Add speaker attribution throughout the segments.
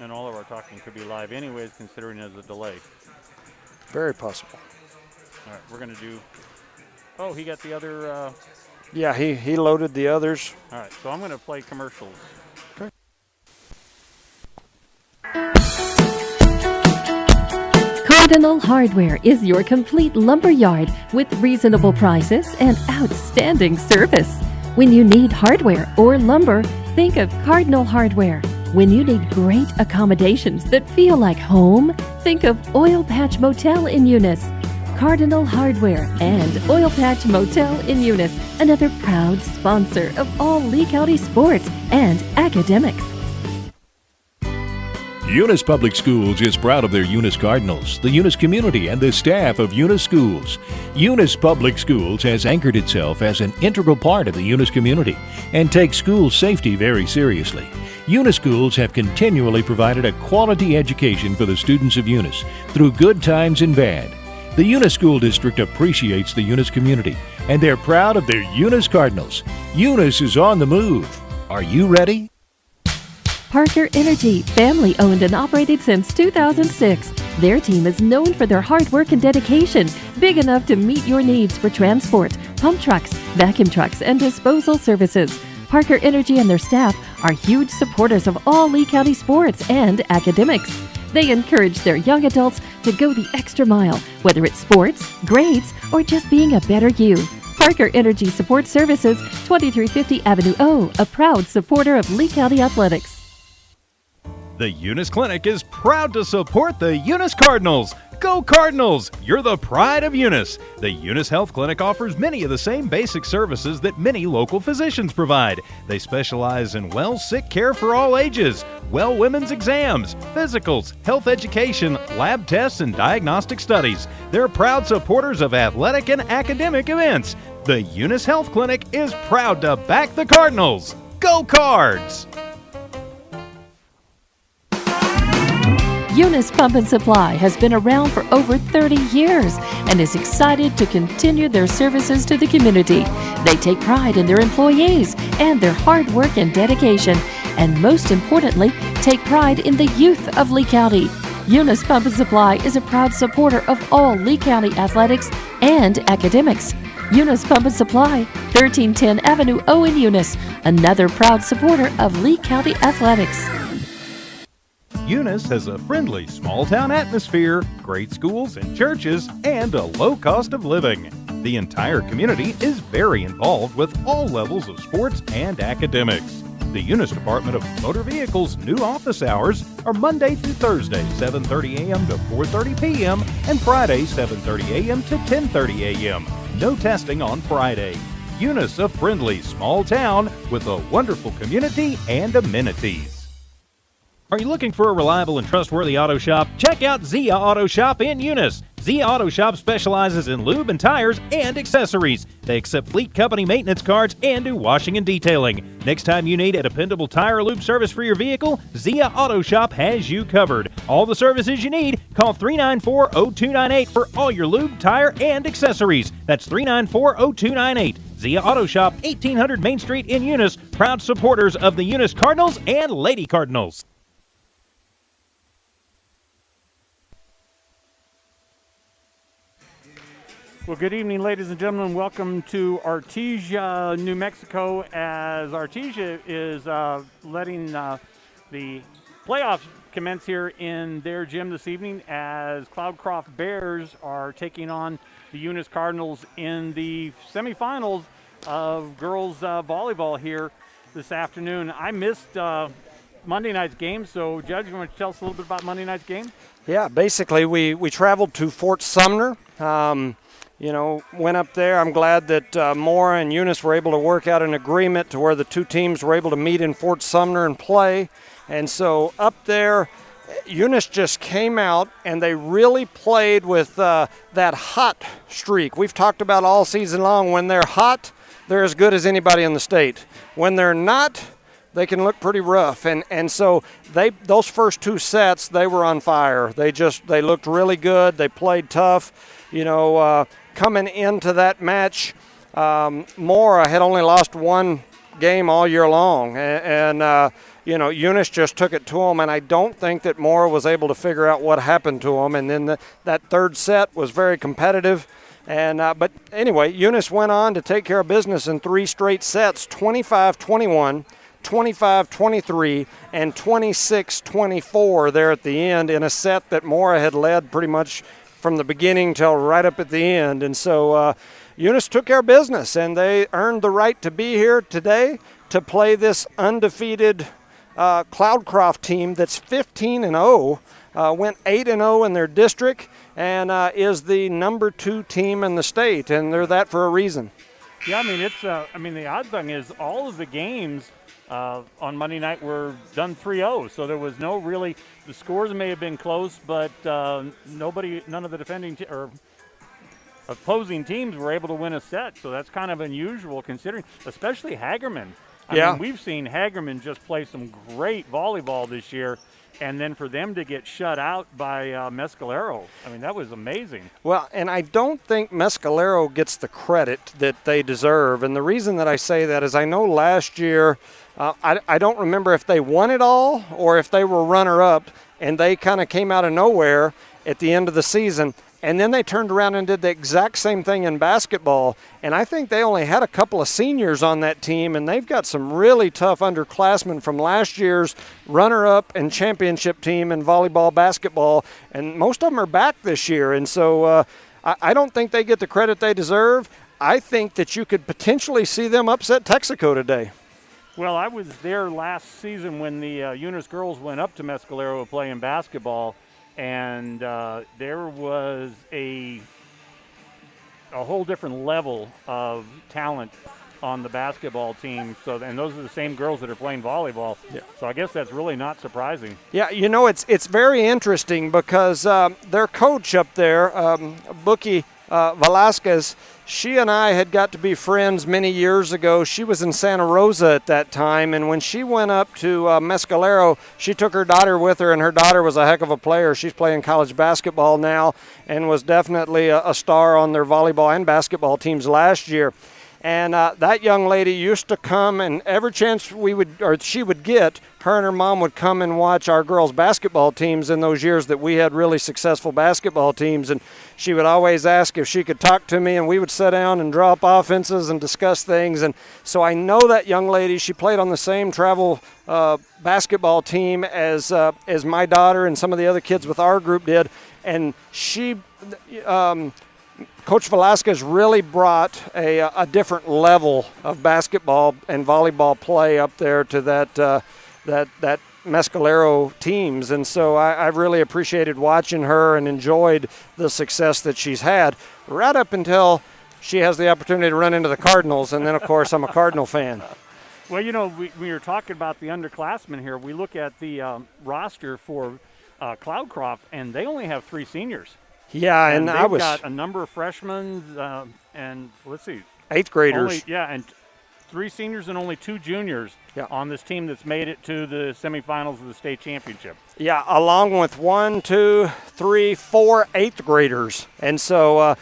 Speaker 1: And all of our talking could be live anyways, considering there's a delay.
Speaker 2: Very possible.
Speaker 1: All right, we're going to do... Oh, he got the other...
Speaker 2: Yeah, he loaded the others.
Speaker 1: All right, so I'm going to play commercials.
Speaker 2: Okay.
Speaker 3: Cardinal Hardware is your complete lumber yard with reasonable prices and outstanding service. When you need hardware or lumber, think of Cardinal Hardware. When you need great accommodations that feel like home, think of Oil Patch Motel in Eunice. Cardinal Hardware and Oil Patch Motel in Eunice, another proud sponsor of all Lee County sports and academics.
Speaker 4: Eunice Public Schools is proud of their Eunice Cardinals, the Eunice community, and the staff of Eunice Schools. Eunice Public Schools has anchored itself as an integral part of the Eunice community and takes school safety very seriously. Eunice Schools have continually provided a quality education for the students of Eunice through good times and bad. The Eunice School District appreciates the Eunice community, and they're proud of their Eunice Cardinals. Eunice is on the move. Are you ready?
Speaker 3: Parker Energy, family owned and operated since 2006. Their team is known for their hard work and dedication, big enough to meet your needs for transport, pump trucks, vacuum trucks, and disposal services. Parker Energy and their staff are huge supporters of all Lee County sports and academics. They encourage their young adults to go the extra mile, whether it's sports, grades, or just being a better you. Parker Energy Support Services, 2350 Avenue O, a proud supporter of Lee County athletics.
Speaker 5: The Eunice Clinic is proud to support the Eunice Cardinals. Go Cardinals! You're the pride of Eunice. The Eunice Health Clinic offers many of the same basic services that many local physicians provide. They specialize in sick care for all ages, women's exams, physicals, health education, lab tests, and diagnostic studies. They're proud supporters of athletic and academic events. The Eunice Health Clinic is proud to back the Cardinals. Go Cards!
Speaker 3: Eunice Pump and Supply has been around for over 30 years and is excited to continue their services to the community. They take pride in their employees and their hard work and dedication, and most importantly, take pride in the youth of Lee County. Eunice Pump and Supply is a proud supporter of all Lee County athletics and academics. Eunice Pump and Supply, 1310 Avenue O in Eunice, another proud supporter of Lee County athletics.
Speaker 5: Eunice has a friendly small-town atmosphere, great schools and churches, and a low cost of living. The entire community is very involved with all levels of sports and academics. The Eunice Department of Motor Vehicles' new office hours are Monday through Thursday, 7:30 a.m. to 4:30 p.m., and Friday, 7:30 a.m. to 10:30 a.m. No testing on Friday. Eunice, a friendly small town with a wonderful community and amenities. Are you looking for a reliable and trustworthy auto shop? Check out Zia Auto Shop in Eunice. Zia Auto Shop specializes in lube and tires and accessories. They accept fleet company maintenance cards and do washing and detailing. Next time you need a dependable tire or lube service for your vehicle, Zia Auto Shop has you covered. All the services you need, call 394-0298 for all your lube, tire, and accessories. That's 394-0298. Zia Auto Shop, 1800 Main Street in Eunice, proud supporters of the Eunice Cardinals and Lady Cardinals.
Speaker 1: Well, good evening, ladies and gentlemen. Welcome to Artesia, New Mexico, as Artesia is letting the playoffs commence here in their gym this evening, as Cloudcroft Bears are taking on the Eunice Cardinals in the semifinals of girls volleyball here this afternoon. I missed Monday night's game, so Judge, you want to tell us a little bit about Monday night's game?
Speaker 2: Yeah, basically we traveled to Fort Sumner. Went up there. I'm glad that Mora and Eunice were able to work out an agreement to where the two teams were able to meet in Fort Sumner and play. And so up there, Eunice just came out and they really played with that hot streak. We've talked about all season long, when they're hot, they're as good as anybody in the state. When they're not, they can look pretty rough. And so those first two sets, they were on fire. They looked really good. They played tough. Coming into that match, Mora had only lost one game all year long. And Eunice just took it to them, and I don't think that Mora was able to figure out what happened to them. And then that third set was very competitive. And but anyway, Eunice went on to take care of business in 3 straight sets, 25-21, 25-23, and 26-24 there at the end in a set that Mora had led pretty much from the beginning till right up at the end. And so Eunice took care of business, and they earned the right to be here today to play this undefeated Cloudcroft team that's 15-0, went 8-0 in their district, and is the number 2 team in the state, and they're that for a reason.
Speaker 1: Yeah, I mean, it's the odd thing is all of the games on Monday night were done 3-0, so there was no really, the scores may have been close, but none of the defending or opposing teams were able to win a set, so that's kind of unusual considering, especially Hagerman. I mean, we've seen Hagerman just play some great volleyball this year, and then for them to get shut out by Mescalero, I mean, that was amazing.
Speaker 2: Well, and I don't think Mescalero gets the credit that they deserve, and the reason that I say that is I know last year, I don't remember if they won it all or if they were runner-up, and they kind of came out of nowhere at the end of the season. And then they turned around and did the exact same thing in basketball. And I think they only had a couple of seniors on that team, and they've got some really tough underclassmen from last year's runner-up and championship team in volleyball, basketball, and most of them are back this year. And so I don't think they get the credit they deserve. I think that you could potentially see them upset Texaco today.
Speaker 1: Well, I was there last season when the Eunice girls went up to Mescalero playing basketball, and there was a whole different level of talent on the basketball team. So, and those are the same girls that are playing volleyball. Yeah. So I guess that's really not surprising.
Speaker 2: Yeah, it's very interesting because their coach up there, Bookie Velasquez, she and I had got to be friends many years ago. She was in Santa Rosa at that time, and when she went up to Mescalero, she took her daughter with her, and her daughter was a heck of a player. She's playing college basketball now and was definitely a star on their volleyball and basketball teams last year. And that young lady used to come, and every chance she would get, her and her mom would come and watch our girls' basketball teams in those years that we had really successful basketball teams. And she would always ask if she could talk to me, and we would sit down and draw up offenses and discuss things. And so I know that young lady. She played on the same travel basketball team as my daughter and some of the other kids with our group did. And she Coach Velasquez really brought a different level of basketball and volleyball play up there to that Mescalero teams. And so I really appreciated watching her and enjoyed the success that she's had right up until she has the opportunity to run into the Cardinals. And then, of course, I'm a Cardinal fan.
Speaker 1: Well, we were talking about the underclassmen here. We look at the roster for Cloudcroft, and they only have 3 seniors.
Speaker 2: Yeah, and
Speaker 1: they've got a number of freshmen and let's see,
Speaker 2: 8th graders.
Speaker 1: And 3 seniors and only 2 juniors on this team that's made it to the semifinals of the state championship.
Speaker 2: Yeah, along with 1, 2, 3, 4 8th graders. And so,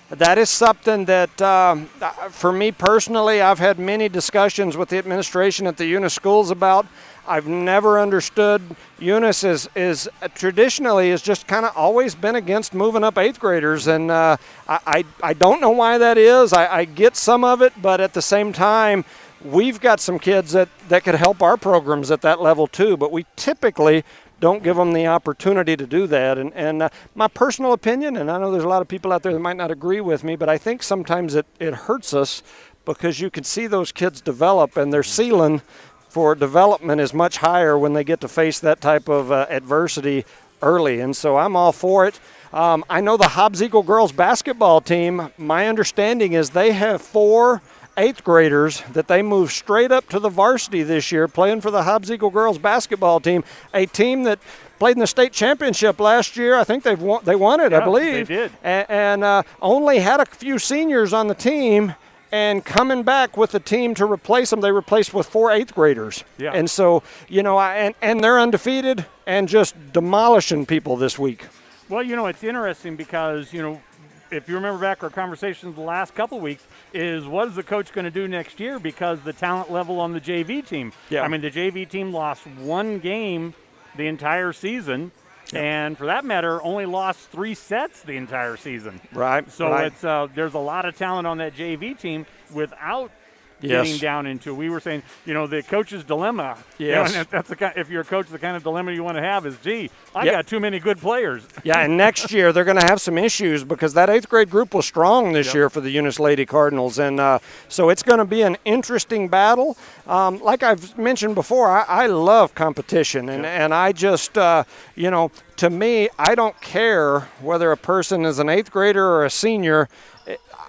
Speaker 2: that is something that, for me personally, I've had many discussions with the administration at the Eunice schools about. I've never understood. Eunice is traditionally has just kind of always been against moving up 8th graders, and I don't know why that is. I get some of it, but at the same time, we've got some kids that could help our programs at that level too, but we typically don't give them the opportunity to do that. And my personal opinion, and I know there's a lot of people out there that might not agree with me, but I think sometimes it hurts us because you can see those kids develop, and their ceiling for development is much higher when they get to face that type of adversity early. And so I'm all for it. I know the Hobbs Eagle girls basketball team, my understanding is they have 4 8th graders that they moved straight up to the varsity this year playing for the Hobbs Eagle girls basketball team, a team that played in the state championship last year. I think they won it, I believe.
Speaker 1: They did.
Speaker 2: And only had a few seniors on the team. And coming back with the team to replace them, they replaced with 4 8th graders. Yeah. And so, and they're undefeated and just demolishing people this week.
Speaker 1: Well, it's interesting because, if you remember back our conversations the last couple weeks, is what is the coach going to do next year because the talent level on the JV team.
Speaker 2: Yeah.
Speaker 1: I mean, the JV team lost one game the entire season, and for that matter, only lost 3 sets the entire season.
Speaker 2: Right.
Speaker 1: So
Speaker 2: right.
Speaker 1: it's there's a lot of talent on that JV team without getting down into. We were saying, the coach's dilemma.
Speaker 2: Yes.
Speaker 1: And that's if you're a coach, the kind of dilemma you want to have is, I got too many good players.
Speaker 2: Yeah, and next year they're going to have some issues because that 8th grade group was strong this year for the Eunice Lady Cardinals. And so it's going to be an interesting battle. Like I've mentioned before, I love competition. And I just, to me, I don't care whether a person is an 8th grader or a senior.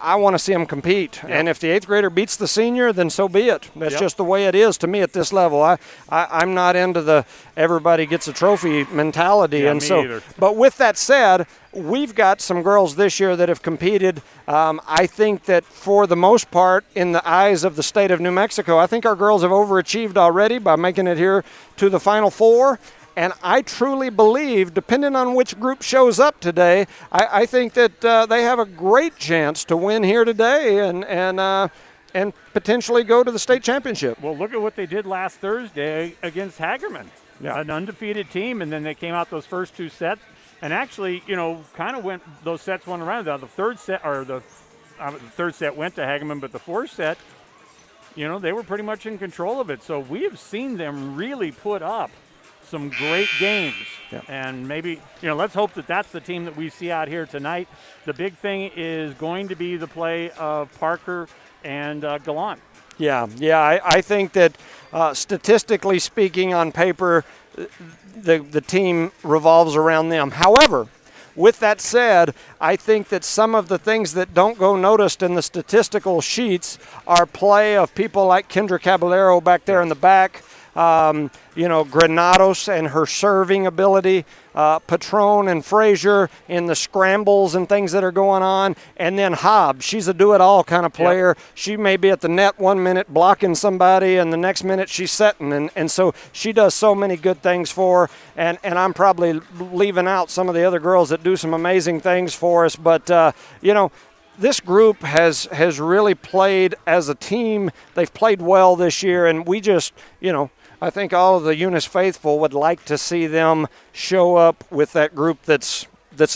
Speaker 2: I want to see them compete. Yep. And if the 8th grader beats the senior, then so be it. That's just the way it is to me at this level. I'm not into the everybody gets a trophy mentality.
Speaker 1: Yeah,
Speaker 2: and
Speaker 1: me
Speaker 2: so,
Speaker 1: either.
Speaker 2: But with that said, we've got some girls this year that have competed. I think that for the most part, in the eyes of the state of New Mexico, I think our girls have overachieved already by making it here to the Final Four. And I truly believe, depending on which group shows up today, I think that they have a great chance to win here today and potentially go to the state championship.
Speaker 1: Well, look at what they did last Thursday against Hagerman, an undefeated team, and then they came out those first 2 sets and actually, kind of those sets went around. The third set the third set went to Hagerman, but the 4th set, they were pretty much in control of it. So we have seen them really put up some great games. And maybe, let's hope that that's the team that we see out here tonight. The big thing is going to be the play of Parker and Gallant.
Speaker 2: I think that statistically speaking on paper, the team revolves around them. However, with that said, I think that some of the things that don't go noticed in the statistical sheets are play of people like Kendra Caballero back there in the back, Granados and her serving ability, Patron and Frazier in the scrambles and things that are going on, and then Hobbs. She's a do-it-all kind of player. Yep. She may be at the net 1 minute blocking somebody, and the next minute she's setting, and so she does so many good things for her, and I'm probably leaving out some of the other girls that do some amazing things for us, but, this group has really played as a team. They've played well this year, and we just, I think all of the Eunice faithful would like to see them show up with that group that's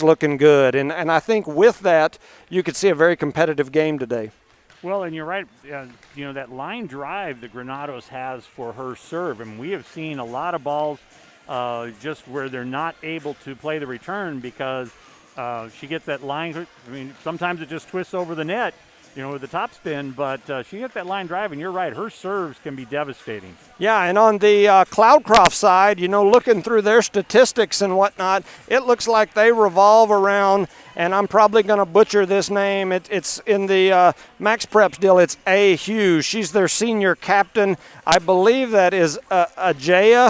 Speaker 2: looking good. And I think with that, you could see a very competitive game today.
Speaker 1: Well, and you're right. That line drive that Granados has for her serve, and we have seen a lot of balls just where they're not able to play the return because she gets that line. I mean, sometimes it just twists over the net, with the top spin, but she hit that line drive, and you're right, her serves can be devastating.
Speaker 2: Yeah, and on the Cloudcroft side, looking through their statistics and whatnot, it looks like they revolve around, and I'm probably going to butcher this name. It's in the Max Preps deal. It's A. Hughes. She's their senior captain. I believe that is Aja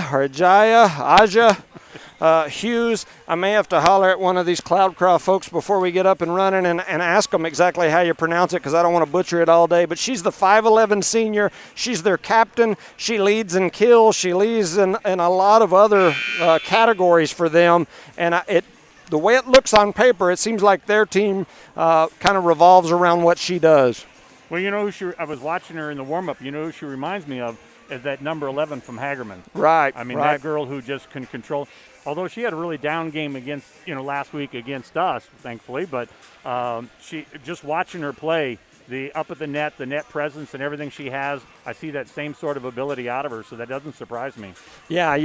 Speaker 2: Hughes. I may have to holler at one of these Cloudcroft folks before we get up and running and ask them exactly how you pronounce it because I don't want to butcher it all day. But she's the 5'11 senior. She's their captain. She leads in kills. She leads in a lot of other categories for them. And the way it looks on paper, it seems like their team kind of revolves around what she does.
Speaker 1: Well, I was watching her in the warm-up. Who she reminds me of is that number 11 from Hagerman.
Speaker 2: Right.
Speaker 1: I mean,
Speaker 2: right.
Speaker 1: That girl who just can control. Although she had a really down game against, last week against us, thankfully, but she just watching her play, the up at the net presence and everything she has, I see that same sort of ability out of her, so that doesn't surprise me.
Speaker 2: Yeah,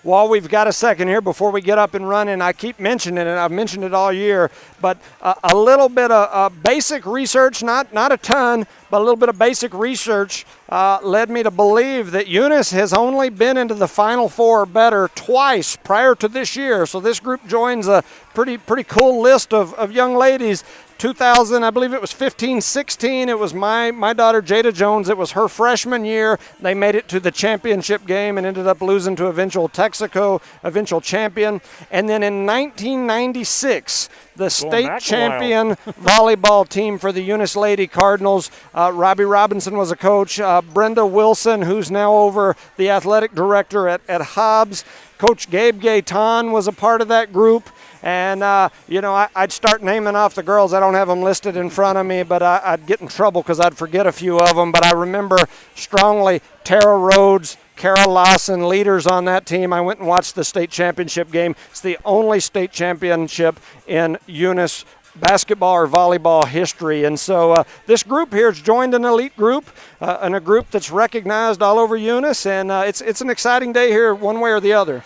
Speaker 2: while we've got a second here before we get up and running, I keep mentioning it, I've mentioned it all year, but a little bit of basic research, not a ton, but a little bit of basic research led me to believe that Eunice has only been into the Final Four or better twice prior to this year. So this group joins a pretty cool list of young ladies. 2000, I believe it was 15-16. It was my daughter Jada Jones. It was her freshman year. They made it to the championship game and ended up losing to eventual Texaco, eventual champion. And then in 1996, the state champion volleyball team for the Eunice Lady Cardinals. Robbie Robinson was a coach. Brenda Wilson, who's now over the athletic director at Hobbs. Coach Gabe Gaetan was a part of that group. And, I'd start naming off the girls. I don't have them listed in front of me, but I'd get in trouble because I'd forget a few of them. But I remember strongly Tara Rhodes, Carol Lawson, leaders on that team. I went and watched the state championship game. It's the only state championship in Eunice basketball or volleyball history. And so this group here has joined an elite group and a group that's recognized all over Eunice. And it's an exciting day here one way or the other.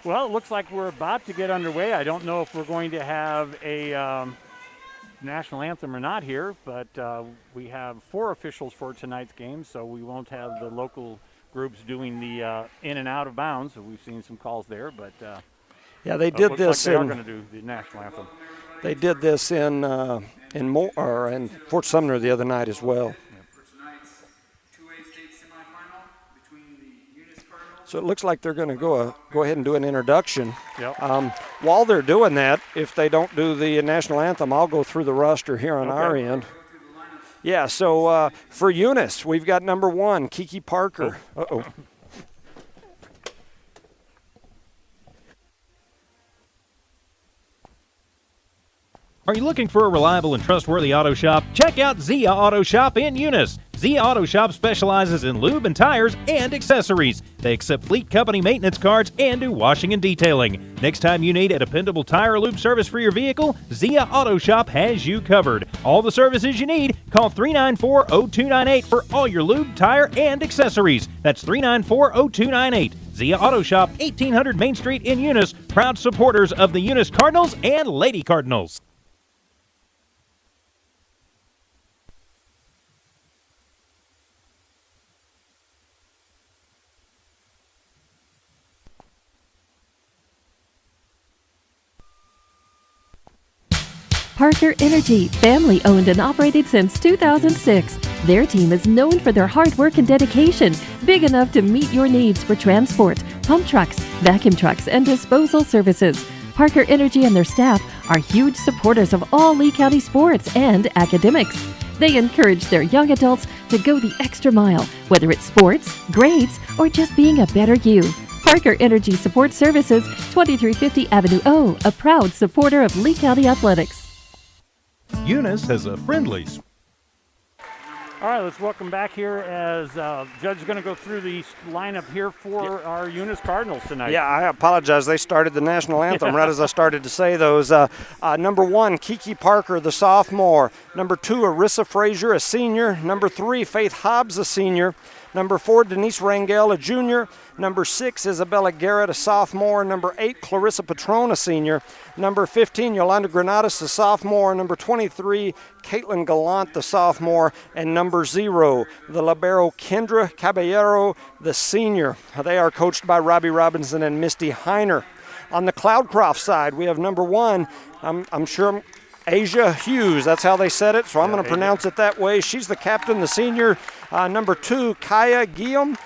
Speaker 1: Well, it looks like we're about to get underway. I don't know if we're going to have a national anthem or not here, but we have 4 officials for tonight's game, so we won't have the local groups doing the in and out of bounds. So we've seen some calls there, but
Speaker 2: yeah, they did this.
Speaker 1: Like they are going to do the national anthem.
Speaker 2: They did this in Fort Sumner the other night as well. So it looks like they're going to go ahead and do an introduction.
Speaker 1: Yep.
Speaker 2: While they're doing that, if they don't do the national anthem, I'll go through the roster here on our end. Yeah, so for Eunice, we've got number 1, Kiki Parker. Uh-oh.
Speaker 5: Are you looking for a reliable and trustworthy auto shop? Check out Zia Auto Shop in Eunice. Zia Auto Shop specializes in lube and tires and accessories. They accept fleet company maintenance cards and do washing and detailing. Next time you need a dependable tire or lube service for your vehicle, Zia Auto Shop has you covered. All the services you need, call 394-0298 for all your lube, tire, and accessories. That's 394-0298. Zia Auto Shop, 1800 Main Street in Eunice, proud supporters of the Eunice Cardinals and Lady Cardinals.
Speaker 3: Parker Energy, family owned and operated since 2006. Their team is known for their hard work and dedication, big enough to meet your needs for transport, pump trucks, vacuum trucks, and disposal services. Parker Energy and their staff are huge supporters of all Lee County sports and academics. They encourage their young adults to go the extra mile, whether it's sports, grades, or just being a better you. Parker Energy Support Services, 2350 Avenue O, a proud supporter of Lee County Athletics.
Speaker 5: Eunice has a friendly.
Speaker 1: All right, let's welcome back here as Judge is going to go through the lineup here for our Eunice Cardinals tonight.
Speaker 2: Yeah, I apologize. They started the national anthem right as I started to say those. Number 1, Kiki Parker, the sophomore. Number 2, Arissa Frazier, a senior. Number 3, Faith Hobbs, a senior. Number 4, Denise Rangel, a junior. Number 6, Isabella Garrett, a sophomore. Number 8, Clarissa Patron, a senior. Number 15, Yolanda Granados, the sophomore. Number 23, Caitlin Gallant, the sophomore. And number 0, the libero Kendra Caballero, the senior. They are coached by Robbie Robinson and Misty Heiner. On the Cloudcroft side, we have number 1, I'm sure Asia Hughes, that's how they said it, so I'm going to pronounce it that way. She's the captain, the senior. Number 2, Kaya Guillaume.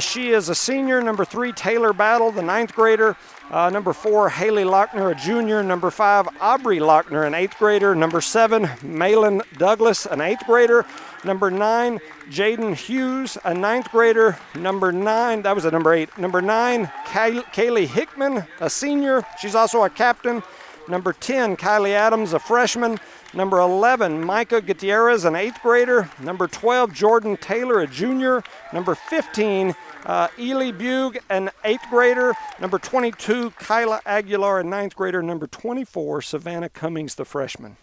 Speaker 2: She is a senior. Number 3, Taylor Battle, the 9th grader. Number 4, Haley Lochner, a junior. Number 5, Aubrey Lochner, an 8th grader. Number 7, Malin Douglas, an 8th grader. Number 9, Jaden Hughes, a 9th grader. Number 9, that was at number 8. Number 9, Kaylee Hickman, a senior. She's also a captain. Number 10, Kylie Adams, a freshman. Number 11, Micah Gutierrez, an 8th grader. Number 12, Jordan Taylor, a junior. Number 15, Ely Bug, an 8th grader. Number 22, Kyla Aguilar, a 9th grader. Number 24, Savannah Cummings, the freshman.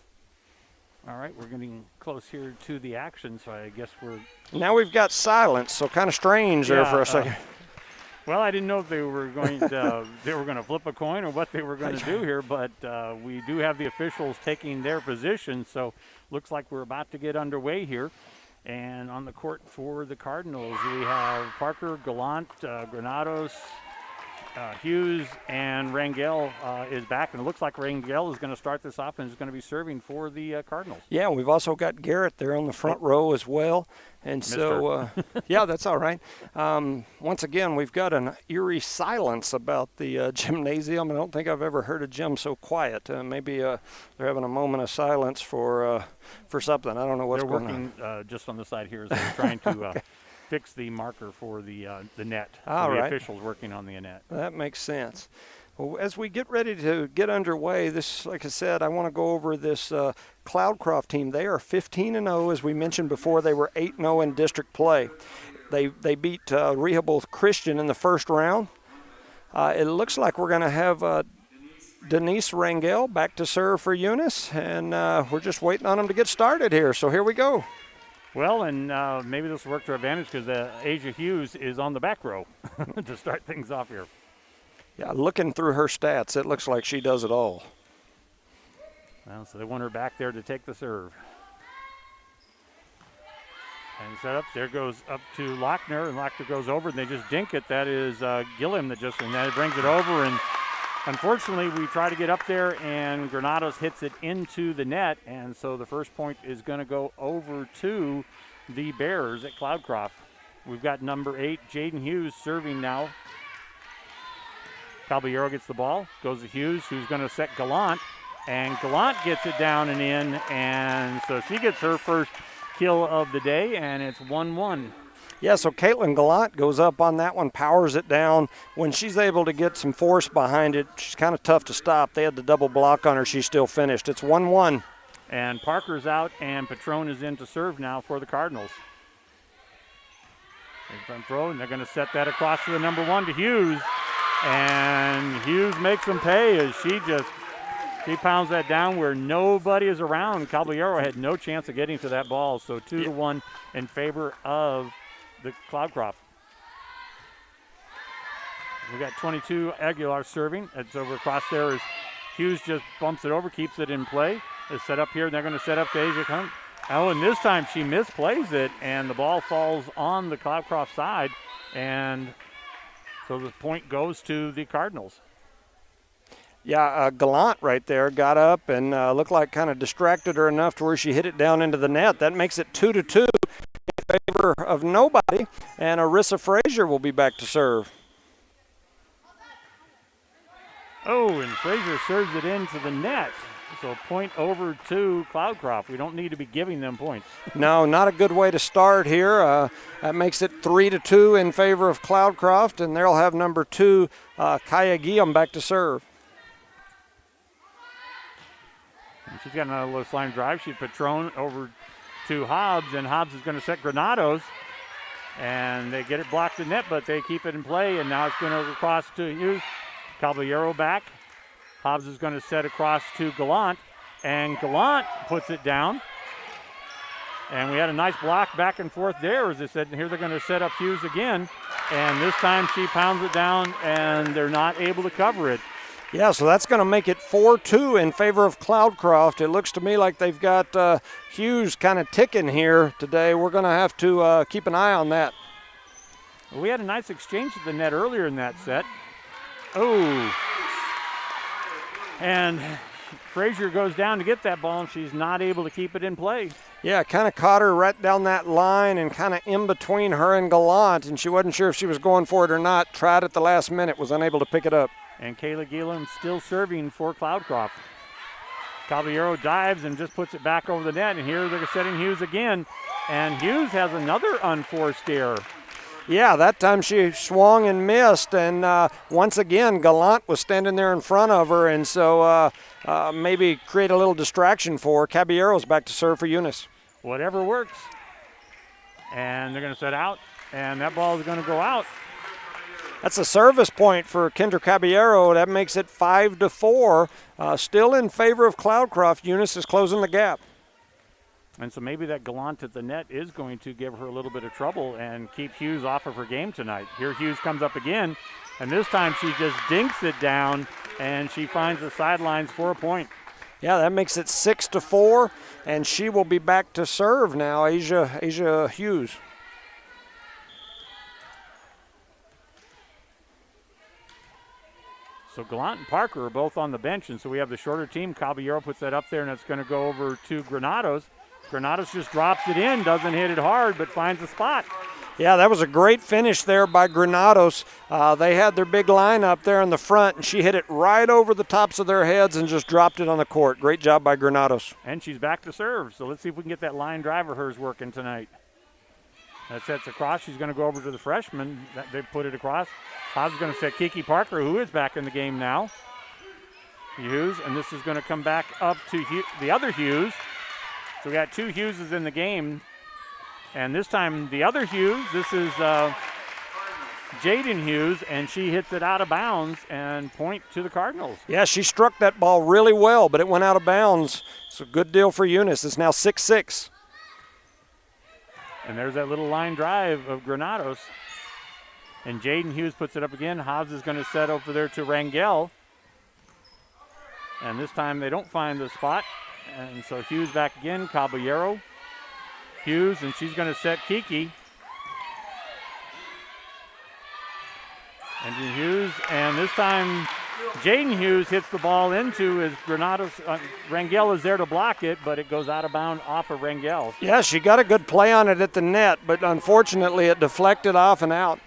Speaker 1: All right, we're getting close here to the action, so I guess we're...
Speaker 2: Now we've got silence, so kind of strange there for a second.
Speaker 1: Well, I didn't know if they were going to flip a coin or what they were going to do here, but we do have the officials taking their position, so looks like we're about to get underway here. And on the court for the Cardinals, we have Parker, Gallant, Granados, Hughes, and Rangel is back, and it looks like Rangel is going to start this off and is going to be serving for the Cardinals.
Speaker 2: Yeah, we've also got Garrett there on the front row as well. And so, yeah, that's all right. Once again, we've got an eerie silence about the gymnasium. I don't think I've ever heard a gym so quiet. Maybe they're having a moment of silence for something. I don't know what's going on.
Speaker 1: They're working just on the side here as they're trying to okay. Fix the marker for the net.
Speaker 2: All
Speaker 1: so the
Speaker 2: right.
Speaker 1: officials working on the net.
Speaker 2: That makes sense. Well, as we get ready to get underway, this, like I said, I want to go over this Cloudcroft team. They are 15-0, as we mentioned before. They were 8-0 in district play. They beat Rehoboth Christian in the first round. It looks like we're going to have Denise Rangel back to serve for Eunice, and we're just waiting on them to get started here. So here we go.
Speaker 1: Well, and maybe this will work to our advantage because Asia Hughes is on the back row to start things off here.
Speaker 2: Yeah, looking through her stats, it looks like she does it all.
Speaker 1: Well, so they want her back there to take the serve. And set up, there goes up to Lochner, and Lochner goes over, and they just dink it. That is Gilliam that just, and that brings it over. And unfortunately, we try to get up there, and Granados hits it into the net, and so the first point is going to go over to the Bears at Cloudcroft. We've got number 8, Jaden Hughes, serving now. Caballero gets the ball, goes to Hughes, who's going to set Gallant, and Gallant gets it down and in, and so she gets her first kill of the day, and it's 1-1.
Speaker 2: Yeah, so Caitlin Gallant goes up on that one, powers it down. When she's able to get some force behind it, she's kind of tough to stop. They had the double block on her. She still finished. It's 1-1.
Speaker 1: And Parker's out, and Patron is in to serve now for the Cardinals. Front throw, and they're going to set that across to the number 1 to Hughes. And Hughes makes them pay as she pounds that down where nobody is around. Caballero had no chance of getting to that ball, so 2-1 in favor of the Cloudcroft. We got 22 Aguilar serving. It's over across there as Hughes just bumps it over, keeps it in play. It's set up here, and they're going to set up to Asia Hunt. Oh, and this time she misplays it, and the ball falls on the Cloudcroft side, and so the point goes to the Cardinals.
Speaker 2: Yeah, Gallant right there got up and looked like kind of distracted her enough to where she hit it down into the net. That makes it 2-2 in favor of nobody, and Arissa Frazier will be back to serve.
Speaker 1: Oh, and Frazier serves it into the net. So point over to Cloudcroft. We don't need to be giving them points.
Speaker 2: No, not a good way to start here. That makes it 3-2 in favor of Cloudcroft, and they'll have number 2, Kaya Guillaume, back to serve.
Speaker 1: And she's got another low line drive. She Patron over to Hobbs, and Hobbs is going to set Granados. And they get it blocked in net, but they keep it in play, and now it's going to go across to Hughes. Caballero back. Hobbs is going to set across to Gallant, and Gallant puts it down. And we had a nice block back and forth there. As they said, here they're going to set up Hughes again, and this time she pounds it down, and they're not able to cover it.
Speaker 2: Yeah, so that's going to make it 4-2 in favor of Cloudcroft. It looks to me like they've got Hughes kind of ticking here today. We're going to have to keep an eye on that.
Speaker 1: We had a nice exchange at the net earlier in that set. Oh. And Frazier goes down to get that ball, and she's not able to keep it in play.
Speaker 2: Yeah, kind of caught her right down that line and kind of in between her and Gallant, and she wasn't sure if she was going for it or not. Tried at the last minute, was unable to pick it up.
Speaker 1: And Kayla Gillum still serving for Cloudcroft. Caballero dives and just puts it back over the net, and here they're setting Hughes again. And Hughes has another unforced error.
Speaker 2: Yeah, that time she swung and missed, and once again, Gallant was standing there in front of her, and so maybe create a little distraction for her. Caballero's back to serve for Eunice.
Speaker 1: Whatever works. And they're going to set out, and that ball is going to go out.
Speaker 2: That's a service point for Kendra Caballero. That makes it 5-4. Still in favor of Cloudcroft. Eunice is closing the gap.
Speaker 1: And so maybe that Gallant at the net is going to give her a little bit of trouble and keep Hughes off of her game tonight. Here Hughes comes up again, and this time she just dinks it down, and she finds the sidelines for a point.
Speaker 2: Yeah, that makes it 6-4, and she will be back to serve now, Asia Hughes.
Speaker 1: So Gallant and Parker are both on the bench, and so we have the shorter team. Caballero puts that up there, and it's going to go over to Granados. Granados just drops it in, doesn't hit it hard, but finds a spot.
Speaker 2: Yeah, that was a great finish there by Granados. They had their big line up there in the front, and she hit it right over the tops of their heads and just dropped it on the court. Great job by Granados.
Speaker 1: And she's back to serve, so let's see if we can get that line drive of hers working tonight. That sets across. She's going to go over to the freshman. They put it across. Hobbs is going to set Kiki Parker, who is back in the game now. Hughes, and this is going to come back up to the other Hughes. So we got 2 Hugheses in the game. And this time the other Hughes, this is Jaden Hughes, and she hits it out of bounds and point to the Cardinals.
Speaker 2: Yeah, she struck that ball really well, but it went out of bounds. It's a good deal for Eunice. It's now 6-6.
Speaker 1: And there's that little line drive of Granados. And Jaden Hughes puts it up again. Hobbs is going to set over there to Rangel. And this time they don't find the spot. And so Hughes back again, Caballero. Hughes, and she's going to set Kiki. And Hughes, and this time Jaden Hughes hits the ball into his Granados. Rangel is there to block it, but it goes out of bounds off of Rangel.
Speaker 2: Yeah, she got a good play on it at the net, but unfortunately it deflected off and out.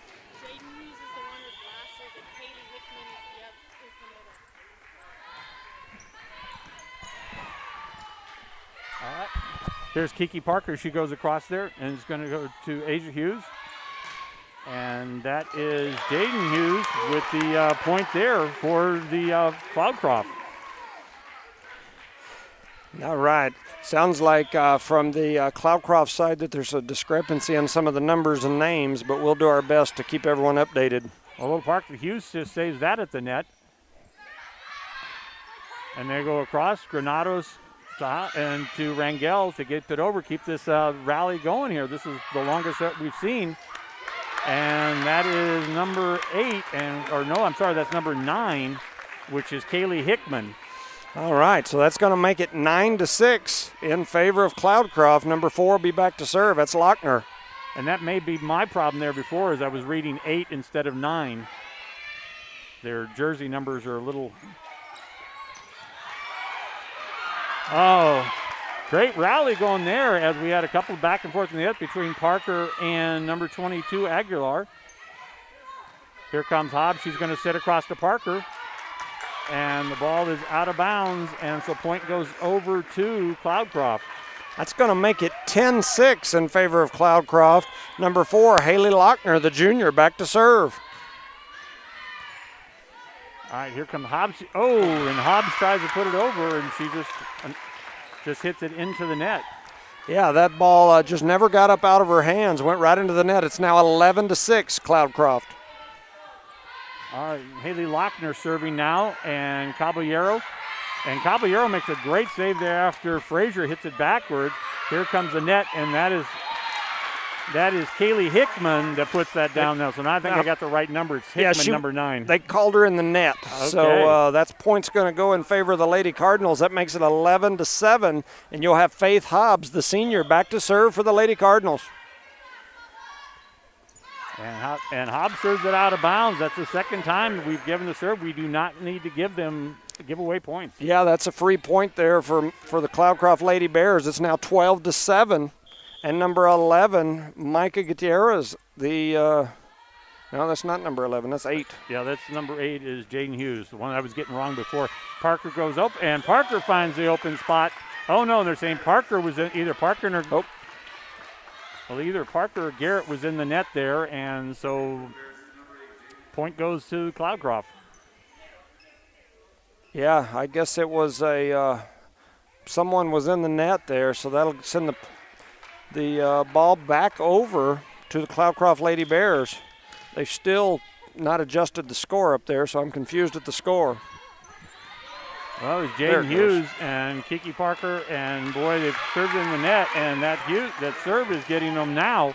Speaker 1: All right. Here's Kiki Parker. She goes across there and is going to go to Asia Hughes. And that is Jaden Hughes with the point there for the Cloudcroft.
Speaker 2: All right. Sounds like from the Cloudcroft side that there's a discrepancy on some of the numbers and names, but we'll do our best to keep everyone updated.
Speaker 1: Although Parker Hughes just saves that at the net. And they go across, Granados and to Rangel to get it over, keep this rally going here. This is the longest that we've seen. And that is number 8, that's number 9, which is Kaylee Hickman.
Speaker 2: All right, so that's going to make it 9-6 in favor of Cloudcroft. Number 4 will be back to serve. That's Lochner.
Speaker 1: And that may be my problem there before, as I was reading 8 instead of 9. Their jersey numbers are a little... Oh, great rally going there as we had a couple back and forth in the net between Parker and number 22, Aguilar. Here comes Hobbs. She's going to sit across to Parker. And the ball is out of bounds, and so point goes over to Cloudcroft.
Speaker 2: That's going to make it 10-6 in favor of Cloudcroft. Number 4, Haley Lochner, the junior, back to serve.
Speaker 1: All right, here comes Hobbs. Oh, and Hobbs tries to put it over, and she just hits it into the net.
Speaker 2: Yeah, that ball just never got up out of her hands, went right into the net. It's now 11-6, Cloudcroft.
Speaker 1: All right, Haley Lochner serving now, and Caballero. And Caballero makes a great save there after Frazier hits it backwards. Here comes the net, and that is Kaylee Hickman that puts that down now. So now I think I got the right number. It's Hickman, number 9.
Speaker 2: They called her in the net.
Speaker 1: Okay.
Speaker 2: So that's points going to go in favor of the Lady Cardinals. That makes it 11-7, and you'll have Faith Hobbs, the senior, back to serve for the Lady Cardinals.
Speaker 1: And Hobbs serves it out of bounds. That's the second time we've given the serve. We do not need to give away points.
Speaker 2: Yeah, that's a free point there for the Cloudcroft Lady Bears. It's now 12-7. And number 11, Micah Gutierrez, no, that's not number 11, that's 8.
Speaker 1: Yeah, that's number 8 is Jaden Hughes, the one I was getting wrong before. Parker goes up, and Parker finds the open spot. Oh, no, they're saying Parker was either Parker or... Oh. Well, either Parker or Garrett was in the net there, and so point goes to Cloudcroft.
Speaker 2: Yeah, I guess it was someone was in the net there, so that'll send the ball back over to the Cloudcroft Lady Bears. They've still not adjusted the score up there, so I'm confused at the score.
Speaker 1: Well, it's Jaden Hughes and Kiki Parker, and boy, they've served in the net, and that serve is getting them now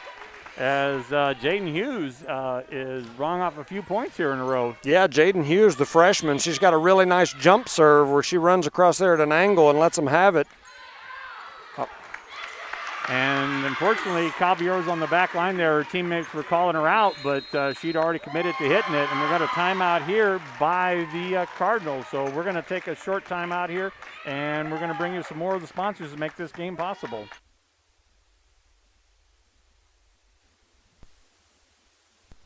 Speaker 1: as Jaden Hughes is rung off a few points here in a row.
Speaker 2: Yeah, Jaden Hughes, the freshman, she's got a really nice jump serve where she runs across there at an angle and lets them have it.
Speaker 1: And unfortunately, Caballero's on the back line there. Her teammates were calling her out, but she'd already committed to hitting it. And we're going to timeout here by the Cardinals. So we're going to take a short timeout here, and we're going to bring you some more of the sponsors to make this game possible.